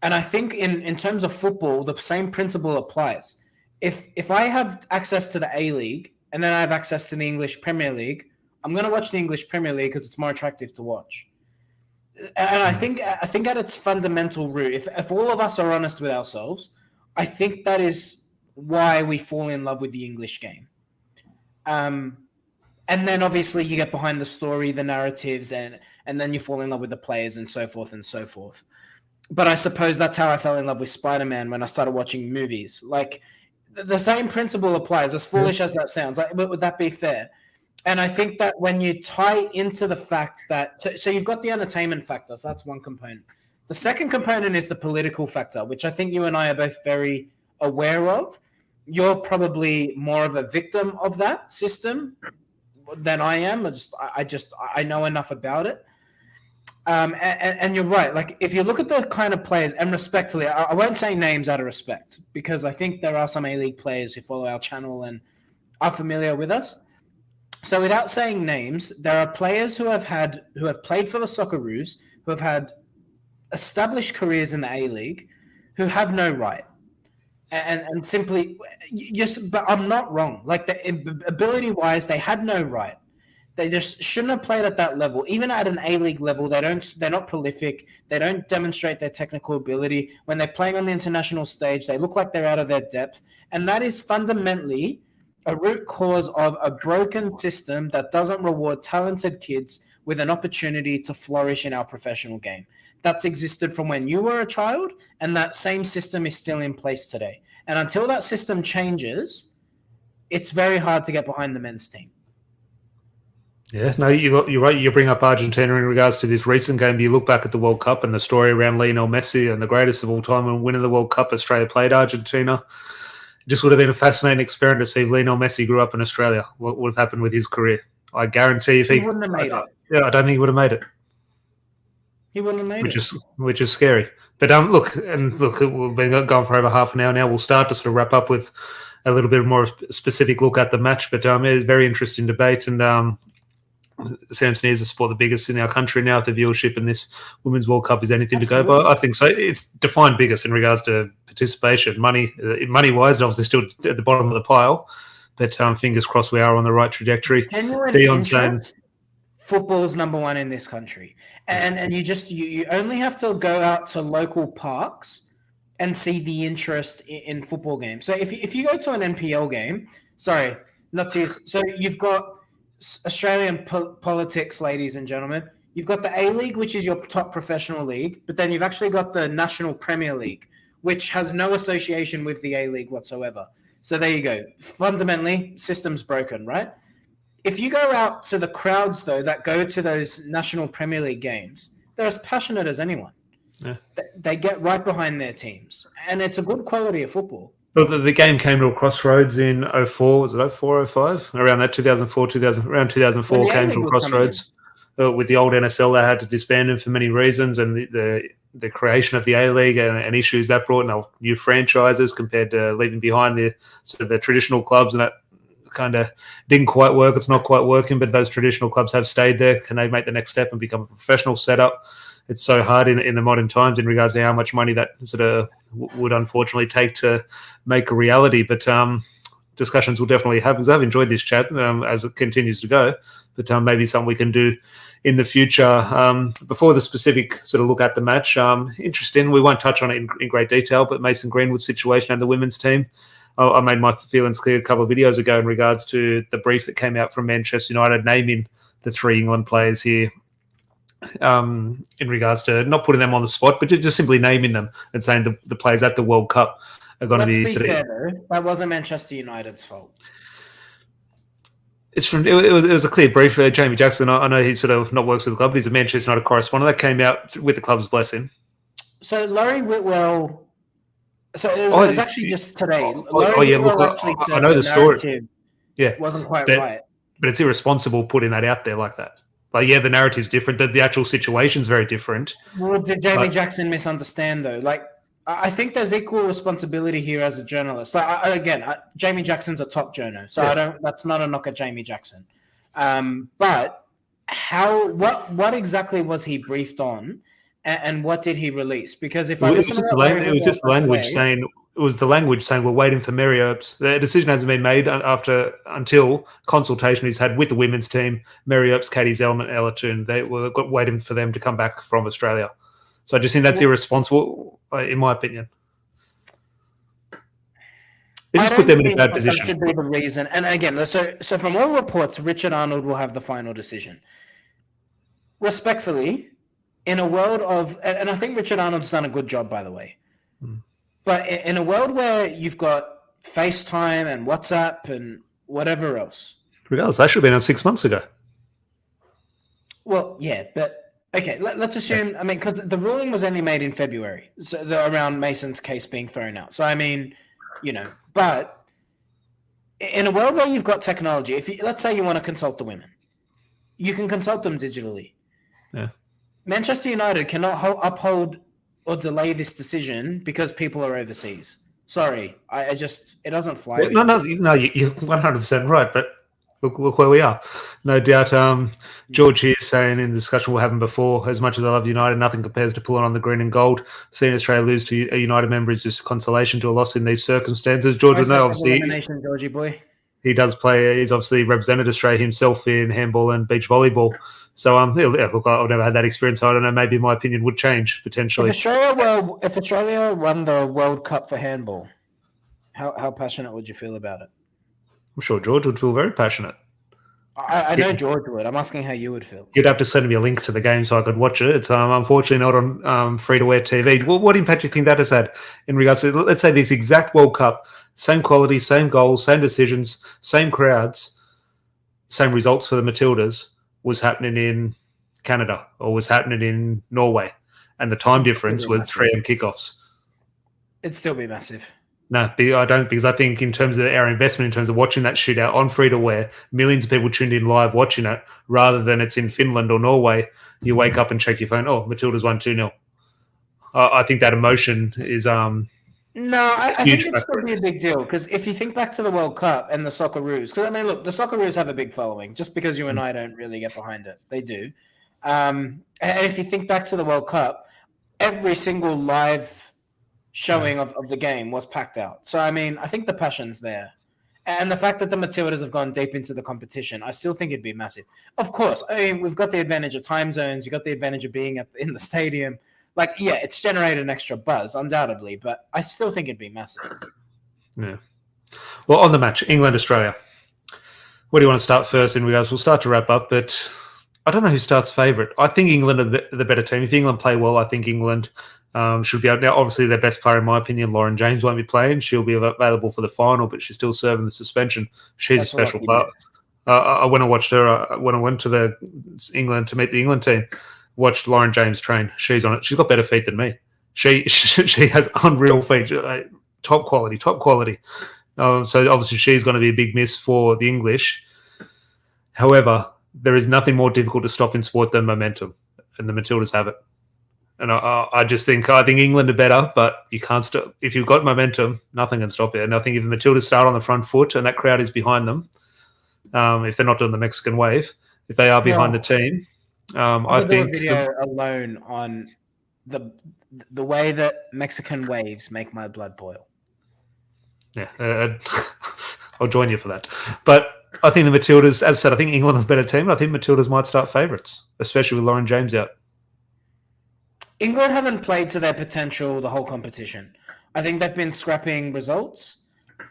And I think in terms of football, the same principle applies. If I have access to the A-League and then I have access to the English Premier League, I'm going to watch the English Premier League because it's more attractive to watch. And I think at its fundamental root, if all of us are honest with ourselves, I think that is why we fall in love with the English game. And then obviously you get behind the story, the narratives, and then you fall in love with the players and so forth and so forth. But I suppose that's how I fell in love with Spider-Man when I started watching movies. Like, the same principle applies, as foolish as that sounds. Like, would that be fair? And I think that when you tie into the fact that... So you've got the entertainment factor, so that's one component. The second component is the political factor, which I think you and I are both very aware of. You're probably more of a victim of that system than I am. I know enough about it. And you're right. Like, if you look at the kind of players, and respectfully, I won't say names out of respect because I think there are some A-League players who follow our channel and are familiar with us. So, without saying names, there are players who have played for the Socceroos, who have had established careers in the A-League, who have no right, and simply, yes. But I'm not wrong. Like, the ability-wise, they had no right. They just shouldn't have played at that level. Even at an A-League level, they're not prolific. They don't demonstrate their technical ability. When they're playing on the international stage, they look like they're out of their depth. And that is fundamentally a root cause of a broken system that doesn't reward talented kids with an opportunity to flourish in our professional game. That's existed from when you were a child, and that same system is still in place today. And until that system changes, it's very hard to get behind the men's team. Yeah, no, you're right. You bring up Argentina in regards to this recent game. You look back at the World Cup and the story around Lionel Messi and the greatest of all time and winning the World Cup. Australia played Argentina. It just would have been a fascinating experiment to see if Lionel Messi grew up in Australia. What would have happened with his career? I guarantee if he wouldn't have made it. Yeah, I don't think he would have made it. He wouldn't have made it. Which is scary. But look, we've been going for over half an hour now. We'll start to sort of wrap up with a little bit more specific look at the match. But it's a very interesting debate, and Samson is a sport the biggest in our country now. If the viewership in this Women's World Cup is anything Absolutely. To go by, I think so. It's defined biggest in regards to participation. Money-wise, obviously still at the bottom of the pile, but fingers crossed we are on the right trajectory. Football's number one in this country, and you only have to go out to local parks and see the interest in football games. So if you go to an NPL game, so you've got Australian politics, ladies and gentlemen. You've got the A-League, which is your top professional league, but then you've actually got the National Premier League, which has no association with the A-League whatsoever. So there you go. Fundamentally, system's broken, right? If you go out to the crowds, though, that go to those National Premier League games, they're as passionate as anyone. Yeah. They get right behind their teams, and it's a good quality of football. Well, the game came to a crossroads in 04, was it 04, 05? Around that 2004, around 2004 came to a crossroads. with the old NSL, they had to disband him for many reasons, and the creation of the A-League and issues that brought, and new franchises compared to leaving behind the traditional clubs, and that kind of didn't quite work. It's not quite working, but those traditional clubs have stayed there. Can they make the next step and become a professional setup? It's so hard in the modern times in regards to how much money that sort of would unfortunately take to make a reality. But discussions we'll definitely have, because I've enjoyed this chat as it continues to go. But maybe something we can do in the future. Before the specific sort of look at the match, interesting. We won't touch on it in great detail, but Mason Greenwood's situation and the women's team. I made my feelings clear a couple of videos ago in regards to the brief that came out from Manchester United naming the 3 England players here. In regards to not putting them on the spot, but just simply naming them and saying the players at the World Cup are going to be. Let's be fair, though. That wasn't Manchester United's fault. It was a clear brief. Jamie Jackson, I know he sort of not works with the club, but he's a Manchester United correspondent that came out with the club's blessing. So Laurie Whitwell. So it was actually just today. I know the story. Yeah, wasn't quite right. But it's irresponsible putting that out there like that. Like, yeah, the narrative's different. The actual situation's very different. Well, did Jamie Jackson misunderstand, though? Like, I think there's equal responsibility here as a journalist. Like, Jamie Jackson's a top journo, so that's not a knock at Jamie Jackson. But what exactly was he briefed on, and what did he release? Because if it was just the language saying. It was the language saying we're waiting for Mary Earps. The decision hasn't been made until consultation is had with the women's team, Mary Earps, Katie Zellman, and Ella Toon. They were waiting for them to come back from Australia. So I just think that's irresponsible, in my opinion. It just put them in a bad position. That should be the reason. And again, so from all reports, Richard Arnold will have the final decision. Respectfully, in a world of, and I think Richard Arnold's done a good job, by the way. But in a world where you've got FaceTime and WhatsApp and whatever else. Regardless, that should have been on 6 months ago. Well, yeah, but okay, let's assume, because the ruling was only made in February, so around Mason's case being thrown out. So, but in a world where you've got technology, let's say you want to consult the women, you can consult them digitally. Yeah. Manchester United cannot uphold or delay this decision because people are overseas. Sorry, it doesn't fly. No, you're 100% right, but look where we are. No doubt, George here is saying in the discussion we're having before, as much as I love United, nothing compares to pulling on the green and gold. Seeing Australia lose to a United member is just consolation to a loss in these circumstances. George will know, obviously, Georgie boy. He does play. He's obviously represented Australia himself in handball and beach volleyball. So, look, I've never had that experience. So I don't know. Maybe my opinion would change potentially. If Australia won the World Cup for handball, how passionate would you feel about it? I'm sure George would feel very passionate. I know George would. I'm asking how you would feel. You'd have to send me a link to the game so I could watch it. It's unfortunately not on free-to-air TV. What impact do you think that has had in regards to, let's say, this exact World Cup, same quality, same goals, same decisions, same crowds, same results for the Matildas, was happening in Canada or was happening in Norway, and the time difference was 3 a.m. kickoffs? It'd still be massive. No, I don't, because I think in terms of our investment, in terms of watching that shootout on free-to-air, millions of people tuned in live watching it, rather than it's in Finland or Norway, you wake up and check your phone, Matilda's won 2-0. I think that emotion is No, I think it'd still be a big deal, because if you think back to the World Cup and the Socceroos, because look, the Socceroos have a big following, just because you and I don't really get behind it. They do. And if you think back to the World Cup, every single live showing of the game was packed out. So, I think the passion's there. And the fact that the Matildas have gone deep into the competition, I still think it'd be massive. Of course, we've got the advantage of time zones. You've got the advantage of being in the stadium. It's generated an extra buzz, undoubtedly, but I still think it'd be massive. Yeah. Well, on the match, England-Australia. Where do you want to start first in regards? We'll start to wrap up, but I don't know who starts favourite. I think England are the better team. If England play well, I think England should be out. Now, obviously, their best player, in my opinion, Lauren James, won't be playing. She'll be available for the final, but she's still serving the suspension. She's a special player. When I watched her, when I went to England to meet the England team, watched Lauren James train. She's on it. She's got better feet than me. She has unreal feet, top quality. So obviously she's going to be a big miss for the English. However, there is nothing more difficult to stop in sport than momentum, and the Matildas have it. And I think England are better, but you can't stop. If you've got momentum, nothing can stop it. And I think if the Matildas start on the front foot and that crowd is behind them, if they're not doing the Mexican wave, if they are behind the team, I do think a video alone on the way that Mexican waves make my blood boil. Yeah, I'll join you for that. But I think the Matildas, as I said, I think England is a better team. I think Matildas might start favourites, especially with Lauren James out. England haven't played to their potential the whole competition. I think they've been scrapping results.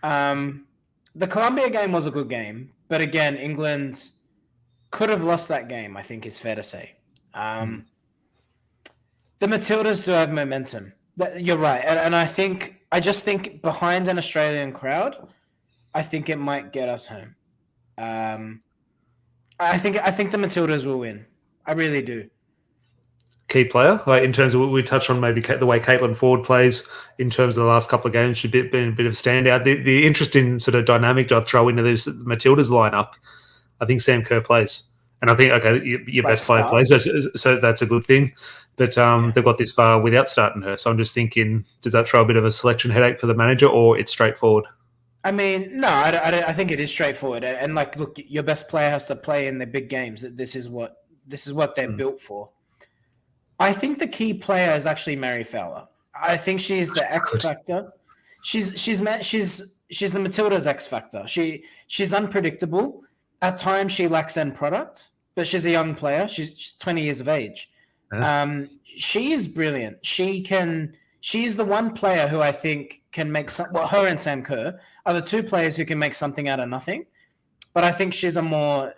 The Colombia game was a good game, but again, England could have lost that game, I think is fair to say. The Matildas do have momentum. You're right. And I just think behind an Australian crowd, I think it might get us home. I think the Matildas will win. I really do. Key player, like in terms of what we touched on, maybe the way Caitlin Ford plays in terms of the last couple of games, she's been a bit of a standout. The interesting sort of dynamic to throw into this Matildas lineup, I think Sam Kerr plays, and I think your best player plays, so that's a good thing. But they've got this far without starting her, so I'm just thinking, does that throw a bit of a selection headache for the manager, or it's straightforward? I mean, no, I think it is straightforward. And like, look, your best player has to play in the big games. This is what they're built for. I think the key player is actually Mary Fowler. I think she's the X factor. She's the Matilda's X factor. She's unpredictable. At times she lacks end product, but she's a young player. She's 20 years of age. She is brilliant. She's the one player who I think can make some. Well, her and Sam Kerr are the two players who can make something out of nothing. But I think she's probably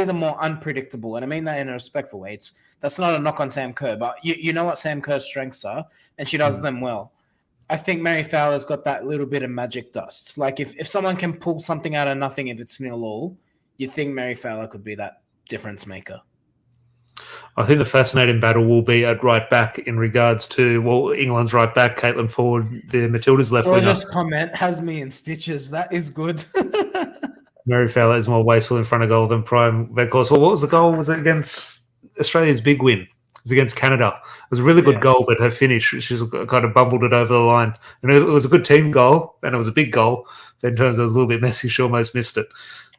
the more unpredictable, and I mean that in a respectful way. That's not a knock on Sam Kerr, but you know what Sam Kerr's strengths are, and she does them well. I think Mary Fowler's got that little bit of magic dust. Like if someone can pull something out of nothing, if it's 0-0, you think Mary Fowler could be that difference maker. I think the fascinating battle will be at right back in regards to, England's right back, Caitlin Ford, the Matildas left winger. Just comment has me in stitches. That is good. Mary Fowler is more wasteful in front of goal than Prime. Of course, what was the goal? Was it against Australia's big win? It was against Canada. It was a really good goal, but her finish, she's kind of bumbled it over the line. And it was a good team goal, and it was a big goal. But in terms of it was a little bit messy, she almost missed it.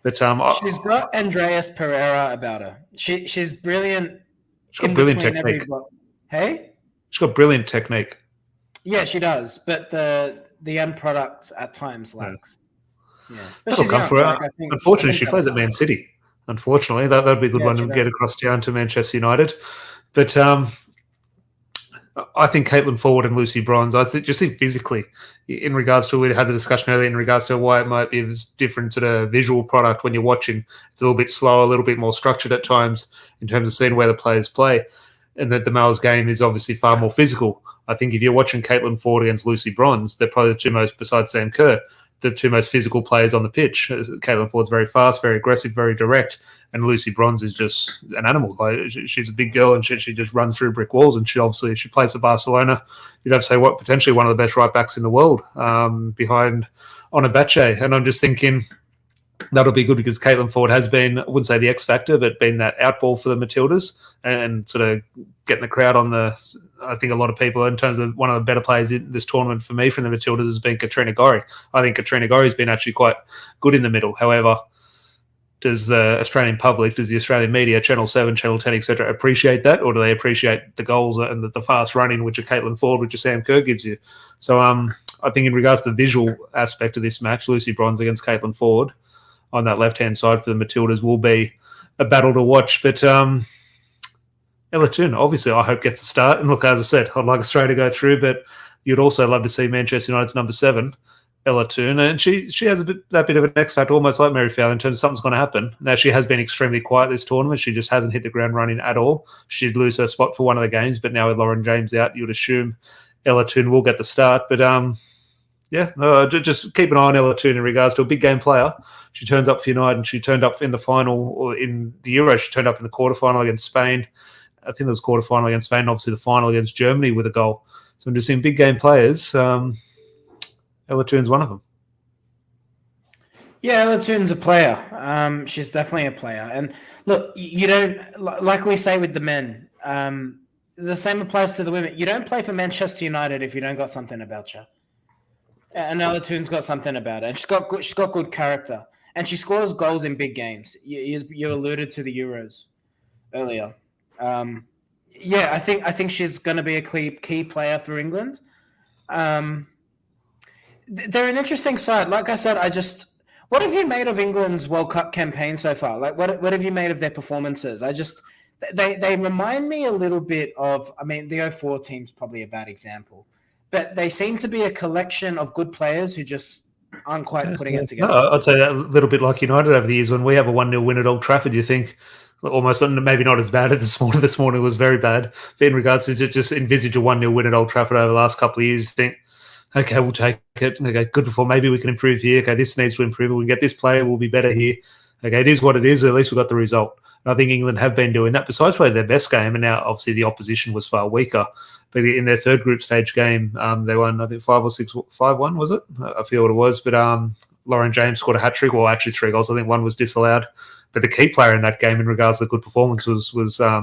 But she's got Andreas Pereira about her. She's brilliant. She's got brilliant technique. Hey? She's got brilliant technique. Yeah, she does. But the end product at times lacks. Yeah. That'll come for her. Unfortunately, she plays at Man City. Unfortunately, that'd be a good one to get across town to Manchester United. But I think Caitlin Ford and Lucy Bronze, just think physically, in regards to, we had the discussion earlier in regards to why it might be a different to the visual product when you're watching. It's a little bit slower, a little bit more structured at times in terms of seeing where the players play. And that the males' game is obviously far more physical. I think if you're watching Caitlin Ford against Lucy Bronze, they're probably the two most, besides Sam Kerr, the two most physical players on the pitch. Caitlin Ford's very fast, very aggressive, very direct, and Lucy Bronze is just an animal. Like, she's a big girl, and she just runs through brick walls. And she plays for Barcelona. You'd have to say potentially one of the best right backs in the world, behind Onabache. And I'm just thinking that'll be good because Caitlin Ford has been, I wouldn't say the X factor, but been that outball for the Matildas and sort of getting the crowd on the. I think a lot of people, in terms of one of the better players in this tournament for me from the Matildas, has been Katrina Gorry. I think Katrina Gorry's been actually quite good in the middle. However, does the Australian public, does the Australian media, Channel 7, Channel 10, etc., appreciate that, or do they appreciate the goals and the fast running, which a Caitlin Ford, which a Sam Kerr gives you? So I think in regards to the visual aspect of this match, Lucy Bronze against Caitlin Ford on that left-hand side for the Matildas will be a battle to watch. But Ella Toone, obviously, I hope gets a start. And look, as I said, I'd like Australia to go through, but you'd also love to see Manchester United's number 7, Ella Toone. And she has that bit of an X factor, almost like Mary Fowler, in terms of something's going to happen. Now, she has been extremely quiet this tournament. She just hasn't hit the ground running at all. She'd lose her spot for one of the games, but now with Lauren James out, you'd assume Ella Toone will get the start. But just keep an eye on Ella Toone in regards to a big game player. She turns up for United, and she turned up in the final, or in the Euro, she turned up in the quarterfinal against Spain. I think it was quarterfinal against Spain, obviously the final against Germany with a goal. So I'm just seeing big game players. Ella Toone's one of them. Yeah, Latoon's a player. She's definitely a player. And look, you don't, like we say with the men, the same applies to the women. You don't play for Manchester United if you don't got something about you. And Latoon's got something about her. And she's got good character. And she scores goals in big games. You alluded to the Euros earlier. Yeah, I think she's going to be a key player for England. They're an interesting side. Like I said, what have you made of England's World Cup campaign so far? Like, what have you made of their performances? They remind me a little bit of. I mean, the 04 team's probably a bad example, but they seem to be a collection of good players who just aren't quite putting it together. No, I'd say that a little bit like United over the years. When we have a 1-0 win at Old Trafford, you think almost maybe not as bad as this morning. This morning was very bad. But in regards to just envisage a 1-0 win at Old Trafford over the last couple of years, think, okay, we'll take it. Okay, good before. Maybe we can improve here. Okay, this needs to improve. We can get this player. We'll be better here. Okay, it is what it is. At least we got the result. And I think England have been doing that. Besides playing their best game, and now obviously the opposition was far weaker. But in their third group stage game, they won, I think 5-1, was it? I feel what it was. But Lauren James scored a hat trick. Well, actually 3 goals. I think one was disallowed. But the key player in that game, in regards to the good performance, was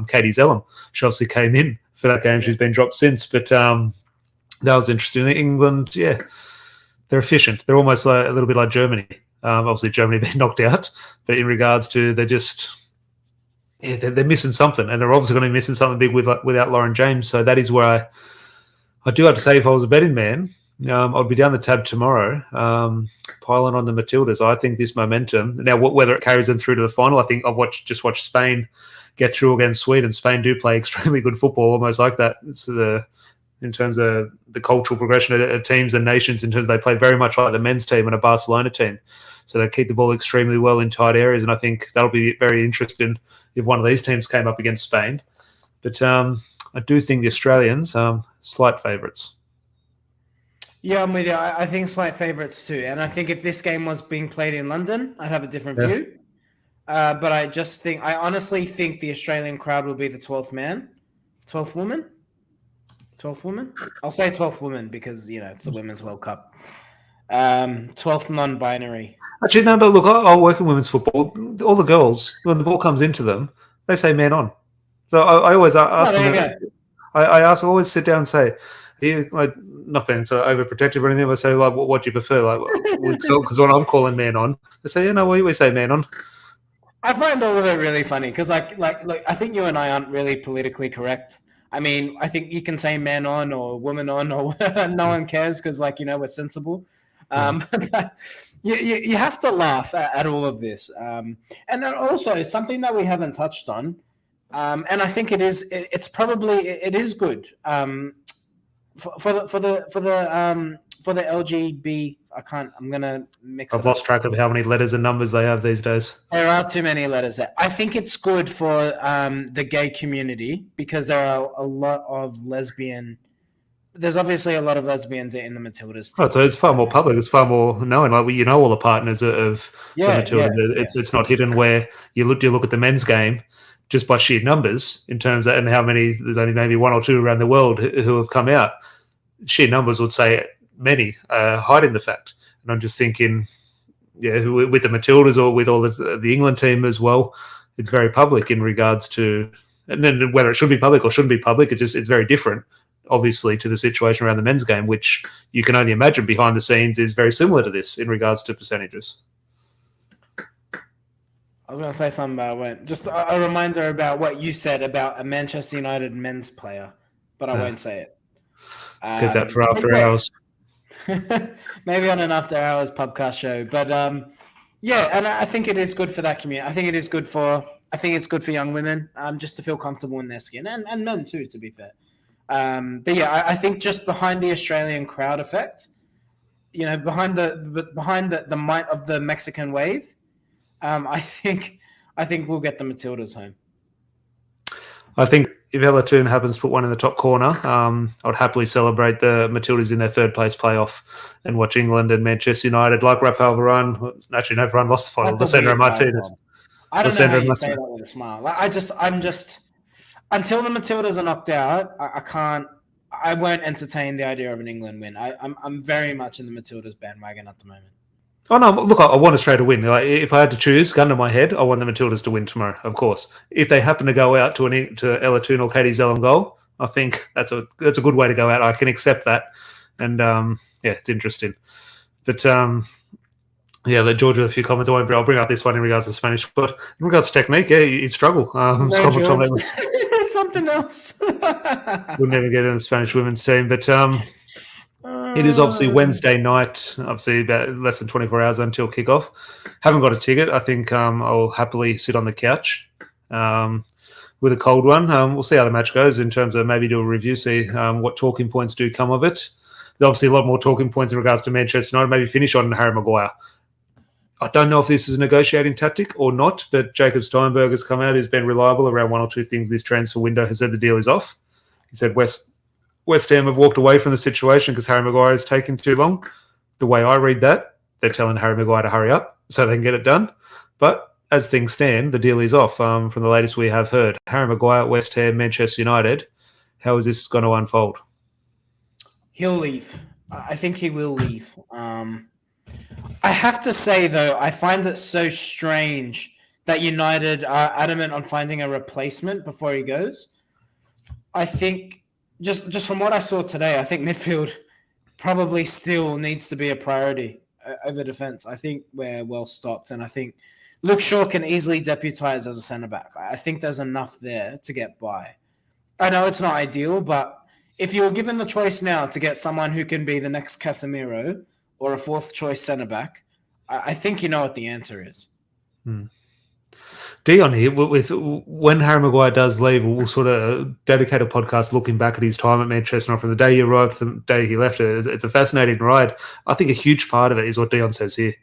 Katie Zellum. She obviously came in for that game. She's been dropped since. But that was interesting. England, yeah, they're efficient. They're almost a little bit like Germany. Obviously, Germany been knocked out. But in regards to, they're missing something. And they're obviously going to be missing something big without Lauren James. So that is where I do have to say, if I was a betting man, I'd be down the tab tomorrow, piling on the Matildas. I think this momentum, now whether it carries them through to the final, I think I've just watched Spain get through against Sweden. Spain do play extremely good football, almost like that. It's in terms of the cultural progression of teams and nations, in terms of they play very much like the men's team and a Barcelona team. So they keep the ball extremely well in tight areas, and I think that'll be very interesting if one of these teams came up against Spain. But I do think the Australians, slight favourites. Yeah, I'm with you. I think slight favourites too. And I think if this game was being played in London, I'd have a different view. But I honestly think the Australian crowd will be the 12th man, 12th woman. 12th woman? I'll say 12th woman because, it's the Women's World Cup. 12th non-binary. Actually, no, look, I work in women's football. All the girls, when the ball comes into them, they say man on. So I always ask them. I always sit down and say, are you, like, not being so overprotective or anything, but I say, like, what do you prefer? Like, because when I'm calling man on, they say, we say man on. I find all of it really funny because, like, I think you and I aren't really politically correct. I mean, I think you can say man on or woman on or no one cares because, we're sensible. You have to laugh at all of this. And then also something that we haven't touched on, and I think it is good for the LGB. I'm gonna mix. I've lost track of how many letters and numbers they have these days. There are too many letters there. I think it's good for the gay community because there are a lot of lesbian. There's obviously a lot of lesbians in the Matildas team. Oh, so it's far more public. It's far more known. Like, all the partners of the Matildas. It's not hidden. Where you look at the men's game, just by sheer numbers in terms of, and how many. There's only maybe 1 or 2 around the world who have come out. Sheer numbers would say many hiding the fact. And I'm just thinking, with the Matildas or with all the England team as well, it's very public in regards to, and then whether it should be public or shouldn't be public, it's very different. Obviously, to the situation around the men's game, which you can only imagine behind the scenes is very similar to this in regards to percentages. I was going to say something about just a reminder about what you said about a Manchester United men's player, but I won't say it. Get that for after hours. Maybe on an after hours podcast show, but and I think it is good for that community. I think it's good for young women just to feel comfortable in their skin, and men too, to be fair. But I think just behind the Australian crowd effect, behind the might of the Mexican wave, I think we'll get the Matildas home. I think if Latoon happens to put one in the top corner, I'd happily celebrate the Matildas in their third place playoff and watch England and Manchester United, like Rafael Varane. Actually, no, Varane lost the final. Lissandra Martinez. I don't know how you say that with a smile. I'm just. Until the Matildas are knocked out, I won't entertain the idea of an England win. I'm very much in the Matildas bandwagon at the moment. Oh no! Look, I want Australia to win. Like, if I had to choose, gun to my head, I want the Matildas to win tomorrow. Of course, if they happen to go out to Ella Toon or Katie Zell on goal, I think that's a good way to go out. I can accept that, and yeah, it's interesting. But yeah, let George with a few comments. I'll bring up this one in regards to Spanish, but in regards to technique, yeah, he'd struggle. It's something else. We'll never get in the Spanish women's team, but it is obviously Wednesday night, obviously about less than 24 hours until kickoff. Haven't got a ticket. I think I'll happily sit on the couch with a cold one. We'll see how the match goes in terms of maybe do a review, see what talking points do come of it. There's obviously a lot more talking points in regards to Manchester United. Maybe finish on Harry Maguire. I don't know if this is a negotiating tactic or not, but Jacob Steinberg has come out. He's been reliable around one or two things this transfer window. Has said the deal is off. He said West Ham have walked away from the situation because Harry Maguire is taking too long. The way I read that, they're telling Harry Maguire to hurry up so they can get it done. But as things stand, the deal is off. From the latest we have heard, Harry Maguire, West Ham, Manchester United. How is this going to unfold? He'll leave. I think he will leave. I have to say, though, I find it so strange that United are adamant on finding a replacement before he goes. I think, just from what I saw today, I think midfield probably still needs to be a priority over defence. I think we're well stocked, and I think Luke Shaw can easily deputise as a centre-back. I think there's enough there to get by. I know it's not ideal, but if you were given the choice now to get someone who can be the next Casemiro or a fourth-choice centre-back, I think you know what the answer is. Dion here, with when Harry Maguire does leave, we'll sort of dedicate a podcast looking back at his time at Manchester United from the day he arrived to the day he left. It's a fascinating ride. I think a huge part of it is what Dion says here.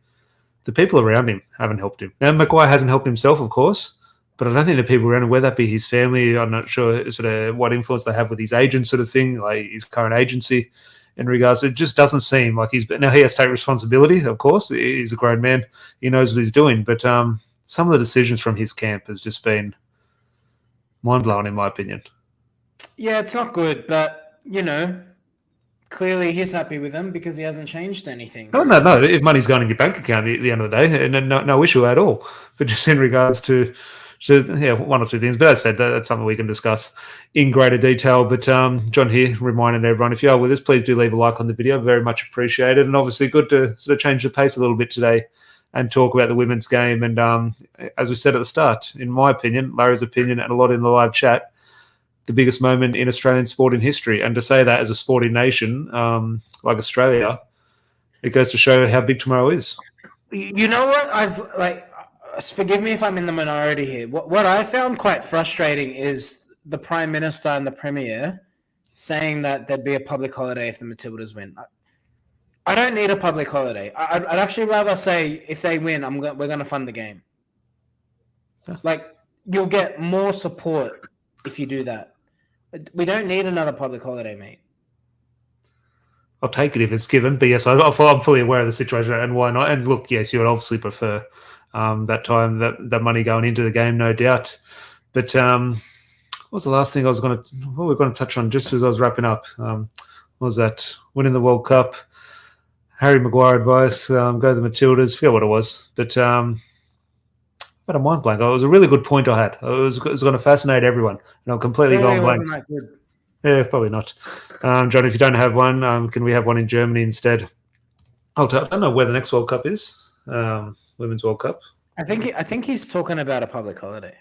The people around him haven't helped him. Now, Maguire hasn't helped himself, of course, but I don't think the people around him, whether that be his family, I'm not sure sort of what influence they have with his agent sort of thing, like his current agency in regards, it just doesn't seem like now he has to take responsibility, of course. He's a grown man. He knows what he's doing, but some of the decisions from his camp has just been mind-blowing, in my opinion. Yeah, it's not good, but, clearly he's happy with them because he hasn't changed anything. So. No. If money's going in your bank account at the end of the day, and no issue at all. But just in regards to one or two things. But as I said, that's something we can discuss in greater detail. But John here reminding everyone, if you are with us, please do leave a like on the video. Very much appreciated. And obviously good to sort of change the pace a little bit today and talk about the women's game. And as we said at the start, in my opinion, Larry's opinion, and a lot in the live chat, the biggest moment in Australian sport in history. And to say that as a sporting nation like Australia, it goes to show how big tomorrow is. You know what? Forgive me if I'm in the minority here. What I found quite frustrating is the Prime Minister and the Premier saying that there'd be a public holiday if the Matildas win. I don't need a public holiday. I'd actually rather say if they win, we're going to fund the game. Like, you'll get more support if you do that. We don't need another public holiday, mate. I'll take it if it's given. But yes, I'm fully aware of the situation and why not. And look, yes, you would obviously prefer that time, that money going into the game, no doubt. But what was the last thing I was going to touch on just as I was wrapping up? What was that? Winning the World Cup. Harry Maguire advice, go to the Matildas. Forget what it was. But but a mind blank. It was a really good point I had. It was going to fascinate everyone. And I'm completely gone blank. Yeah, probably not. John, if you don't have one, can we have one in Germany instead? I don't know where the next World Cup is. Women's World Cup. I think he's talking about a public holiday.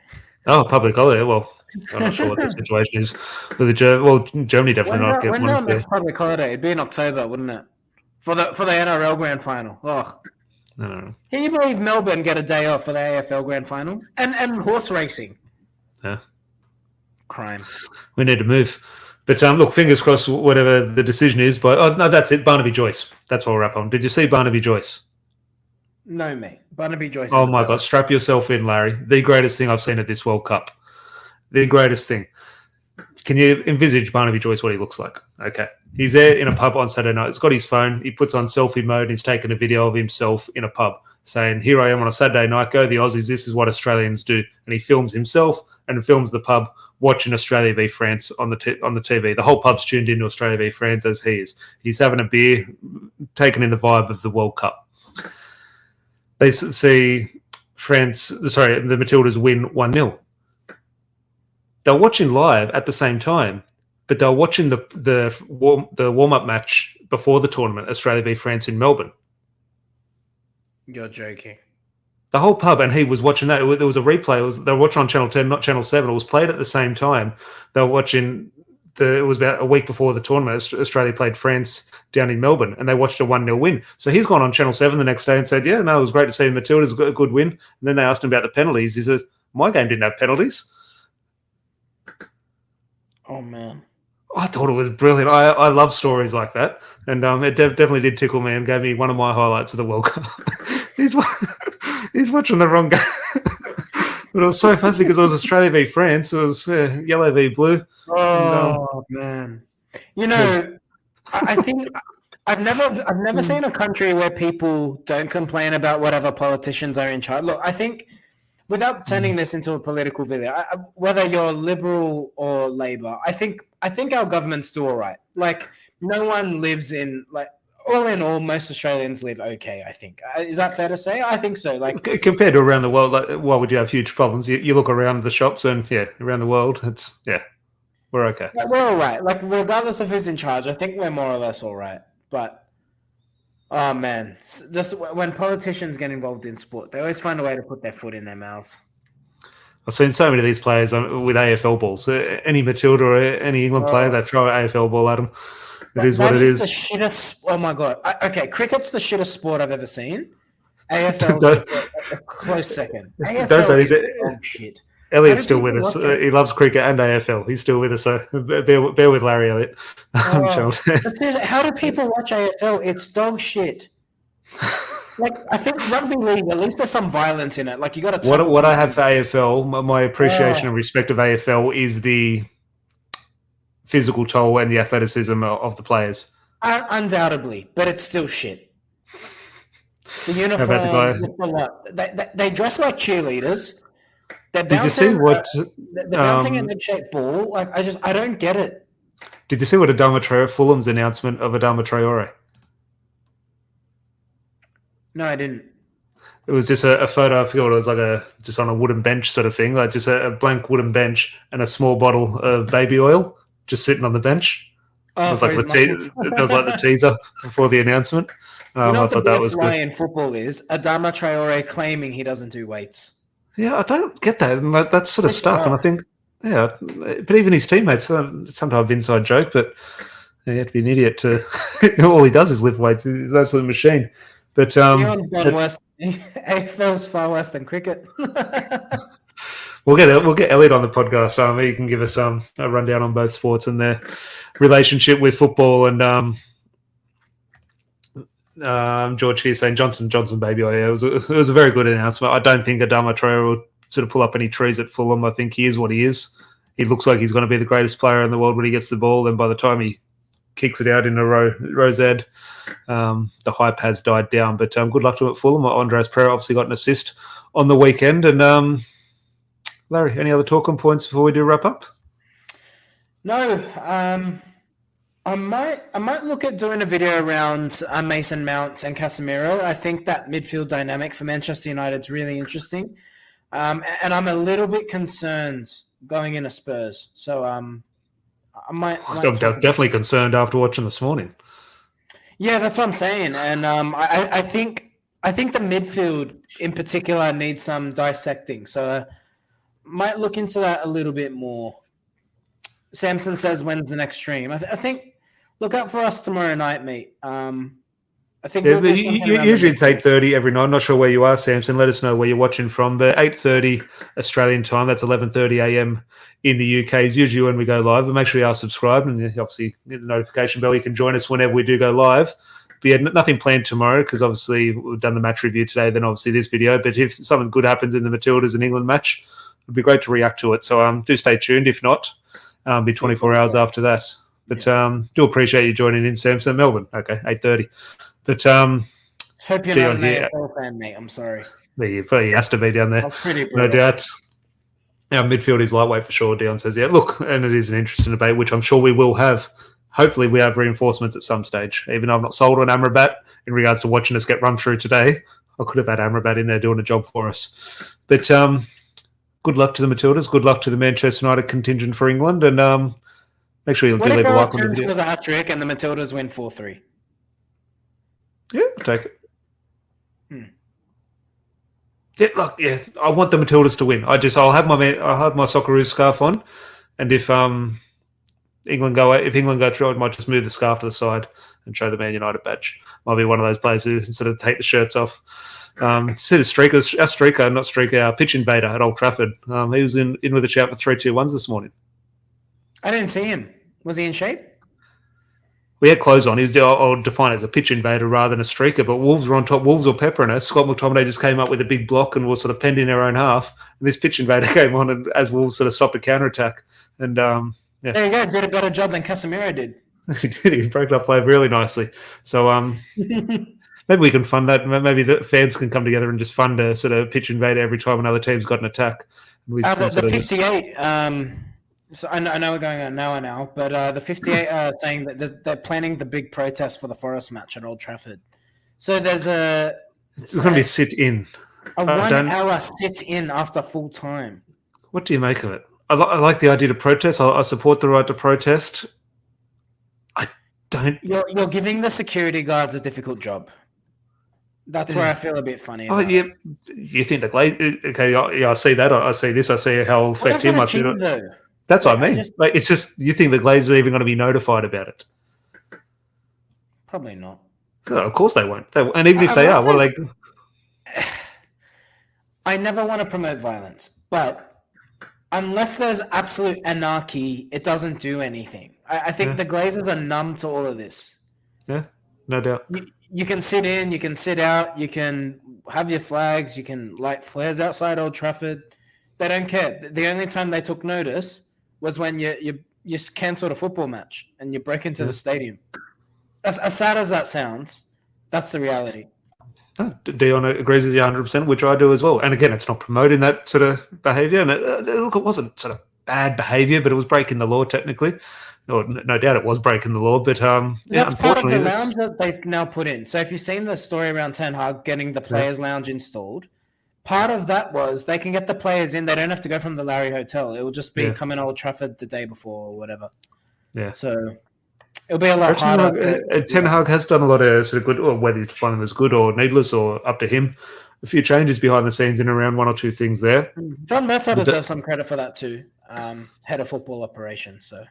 Oh, public holiday. Well, I'm not sure what the situation is with Germany definitely not get one. When's our next public holiday? It'd be in October, wouldn't it? For the NRL Grand Final. Oh, I don't know. Can you believe Melbourne get a day off for the AFL Grand Final and horse racing? Yeah, crime. We need to move. But look, fingers crossed, whatever the decision is. But no, that's it. Barnaby Joyce. That's what we'll wrap on. Did you see Barnaby Joyce? No, mate. Barnaby Joyce. Oh my God! Strap yourself in, Larry. The greatest thing I've seen at this World Cup. The greatest thing. Can you envisage Barnaby Joyce what he looks like? Okay. He's there in a pub on Saturday night. He's got his phone. He puts on selfie mode. And he's taking a video of himself in a pub saying, here I am on a Saturday night. Go the Aussies. This is what Australians do. And he films himself and films the pub watching Australia v France on the TV. The whole pub's tuned into Australia v France as he is. He's having a beer, taking in the vibe of the World Cup. they see the Matildas win 1-0. They're watching live at the same time, but they're watching the warm-up match before the tournament, Australia v France in Melbourne. You're joking. The whole pub, and he was watching that. There was a replay. They were watching on Channel 10, not Channel 7. It was played at the same time. They were watching it was about a week before the tournament. Australia played France down in Melbourne, and they watched a 1-0 win. So he's gone on Channel 7 the next day and said, yeah, no, it was great to see Matilda's got a good win. And then they asked him about the penalties. He says, my game didn't have penalties. Oh, man. I thought it was brilliant. I love stories like that. And it definitely did tickle me and gave me one of my highlights of the World Cup. he's watching the wrong game. But it was so funny because it was Australia v France. It was yellow v blue. Oh, man. You know, I think I've never seen a country where people don't complain about whatever politicians are in charge. Look, I think without turning this into a political video, whether you're Liberal or Labor, I think our governments do all right. Like, no one lives in, like, all in all, most Australians live okay, I think. Is that fair to say? I think so. Like, compared to around the world, like, why would you have huge problems? You look around the shops and, around the world, we're okay. We're all right. Like, regardless of who's in charge, I think we're more or less all right. But, oh, man, just when politicians get involved in sport, they always find a way to put their foot in their mouths. I've seen so many of these players with AFL balls. Any Matilda or any England player, they throw an AFL ball at them. It is what it is. The shittest, oh my god! Okay, cricket's the shittest sport I've ever seen. AFL a close second. AFL is shit. Elliot's still with us. He loves cricket and AFL. He's still with us. So bear with Larry Elliott. How do people watch AFL? It's dog shit. Like, I think rugby league, at least there's some violence in it. Like, you got to. What I have for AFL, my appreciation and respect of AFL is the physical toll and the athleticism of the players. Undoubtedly, but it's still shit. The uniform, they dress like cheerleaders. Did you see what? They're bouncing an egg-shaped ball. Like, I don't get it. Did you see what Fulham's announcement of Adama Traore? No, I didn't. It was just a photo. I forget what it was, like just on a wooden bench sort of thing, like just a blank wooden bench and a small bottle of baby oil just sitting on the bench. It was like the teaser before the announcement. I thought that was good. In football is Adama Traore claiming he doesn't do weights. Yeah, I don't get that, and that's sort of stuck. And I think, but even his teammates, sometimes inside joke, but you have to be an idiot to. All he does is lift weights. He's an absolute machine. But AFL's far worse than cricket. We'll get Elliot on the podcast. He can give us a rundown on both sports and their relationship with football. And George here saying Johnson baby. It was a very good announcement. I don't think Adama Traore will sort of pull up any trees at Fulham. I think he is what he is. He looks like he's going to be the greatest player in the world when he gets the ball. And by the time he kicks it out in a Rosad, the hype has died down. But good luck to him at Fulham. Andres Pereira obviously got an assist on the weekend. And Larry, any other talking points before we do wrap up? No. I might look at doing a video around Mason Mount and Casemiro. I think that midfield dynamic for Manchester United is really interesting. And I'm a little bit concerned going into Spurs. So I'm definitely concerned after watching this morning. Yeah, that's what I'm saying. And I think the midfield in particular needs some dissecting. So might look into that a little bit more. Samson says, when's the next stream? I think look out for us tomorrow night, mate. I think usually it's 8:30 every night. I'm not sure where you are, Samson. Let us know where you're watching from. But 8:30 Australian time, that's 11:30 a.m. in the UK is usually when we go live. But make sure you are subscribed and obviously hit the notification bell. You can join us whenever we do go live. But yeah, nothing planned tomorrow because obviously we've done the match review today. Then obviously this video. But if something good happens in the Matildas and England match, it'd be great to react to it. So do stay tuned. If not, be 24 hours after that. But do appreciate you joining in, Samson. Melbourne, okay, 8:30. But hope you're not an AFL fan, mate. I'm sorry. He probably has to be down there, no doubt. Our midfield is lightweight for sure. Dion says, yeah. Look, and it is an interesting debate, which I'm sure we will have. Hopefully, we have reinforcements at some stage. Even though I'm not sold on Amrabat in regards to watching us get run through today, I could have had Amrabat in there doing a job for us. But good luck to the Matildas. Good luck to the Manchester United contingent for England. And make sure you What do if leave a Errol like on the video. scores a hat trick and the Matildas win 4-3? Yeah, I'll take it. Yeah, look, yeah, I want the Matildas to win. I'll have my Socceroos scarf on, and if England go through, I might just move the scarf to the side and show the Man United badge. Might be one of those players who instead of take the shirts off. See the our pitch invader at Old Trafford. He was in with a shout for 3-2-1s this morning. I didn't see him. Was he in shape? We had clothes on. I'll define it as a pitch invader rather than a streaker, but Wolves were on top. Wolves were peppering us. Scott McTominay just came up with a big block and was sort of penned in their own half. And this pitch invader came on and as Wolves sort of stopped a counter-attack. And yeah. There you go. Did a better job than Casemiro did. He did. He broke up play really nicely. So maybe we can fund that. Maybe the fans can come together and just fund a sort of pitch invader every time another team's got an attack. The 58... So I know we're going on an hour now, but the 58 are saying that they're planning the big protest for the Forest match at Old Trafford. So there's it's going to be sit-in. A 1 hour sit-in after full time. What do you make of it? I like the idea to protest. I support the right to protest. I don't... You're giving the security guards a difficult job. That's where I feel a bit funny. Oh, yeah. You think the Glaze... Okay, I see that. I see this. I see how it'll affect him. I see it. That's what I mean. It's just you think the Glazers are even going to be notified about it? Probably not. No, of course they won't. And even if they are, what are they? I never want to promote violence, but unless there's absolute anarchy, it doesn't do anything. I think the Glazers are numb to all of this. Yeah, no doubt. You can sit in, you can sit out, you can have your flags, you can light flares outside Old Trafford. They don't care. The only time they took notice was when you cancelled a football match and you broke into the stadium. As sad as that sounds, that's the reality. Dion agrees with you 100%, which I do as well. And again, it's not promoting that sort of behaviour. And it wasn't sort of bad behaviour, but it was breaking the law technically. No doubt it was breaking the law, but that's part of the lounge that they've now put in. So if you've seen the story around Ten Hag getting the players' lounge installed, part of that was they can get the players in. They don't have to go from the Larry Hotel. It will just be come in Old Trafford the day before or whatever. Yeah. So it'll be a lot harder. Ten Hag has done a lot of sort of good, or whether you find them as good or needless or up to him. A few changes behind the scenes and around one or two things there. John Mercer deserves some credit for that too. Head of football operations. So.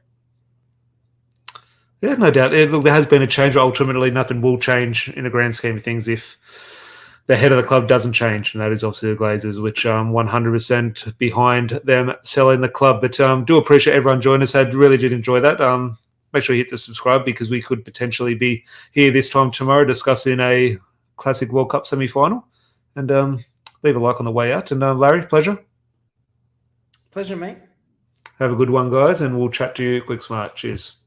Yeah, no doubt. Look, there has been a change, but ultimately nothing will change in the grand scheme of things if the head of the club doesn't change, and that is obviously the Glazers, which 100% behind them selling the club. But do appreciate everyone joining us. I really did enjoy that. Make sure you hit the subscribe because we could potentially be here this time tomorrow discussing a Classic World Cup semi-final. And leave a like on the way out. And Larry, pleasure. Pleasure, mate. Have a good one, guys, and we'll chat to you quick smart. Cheers.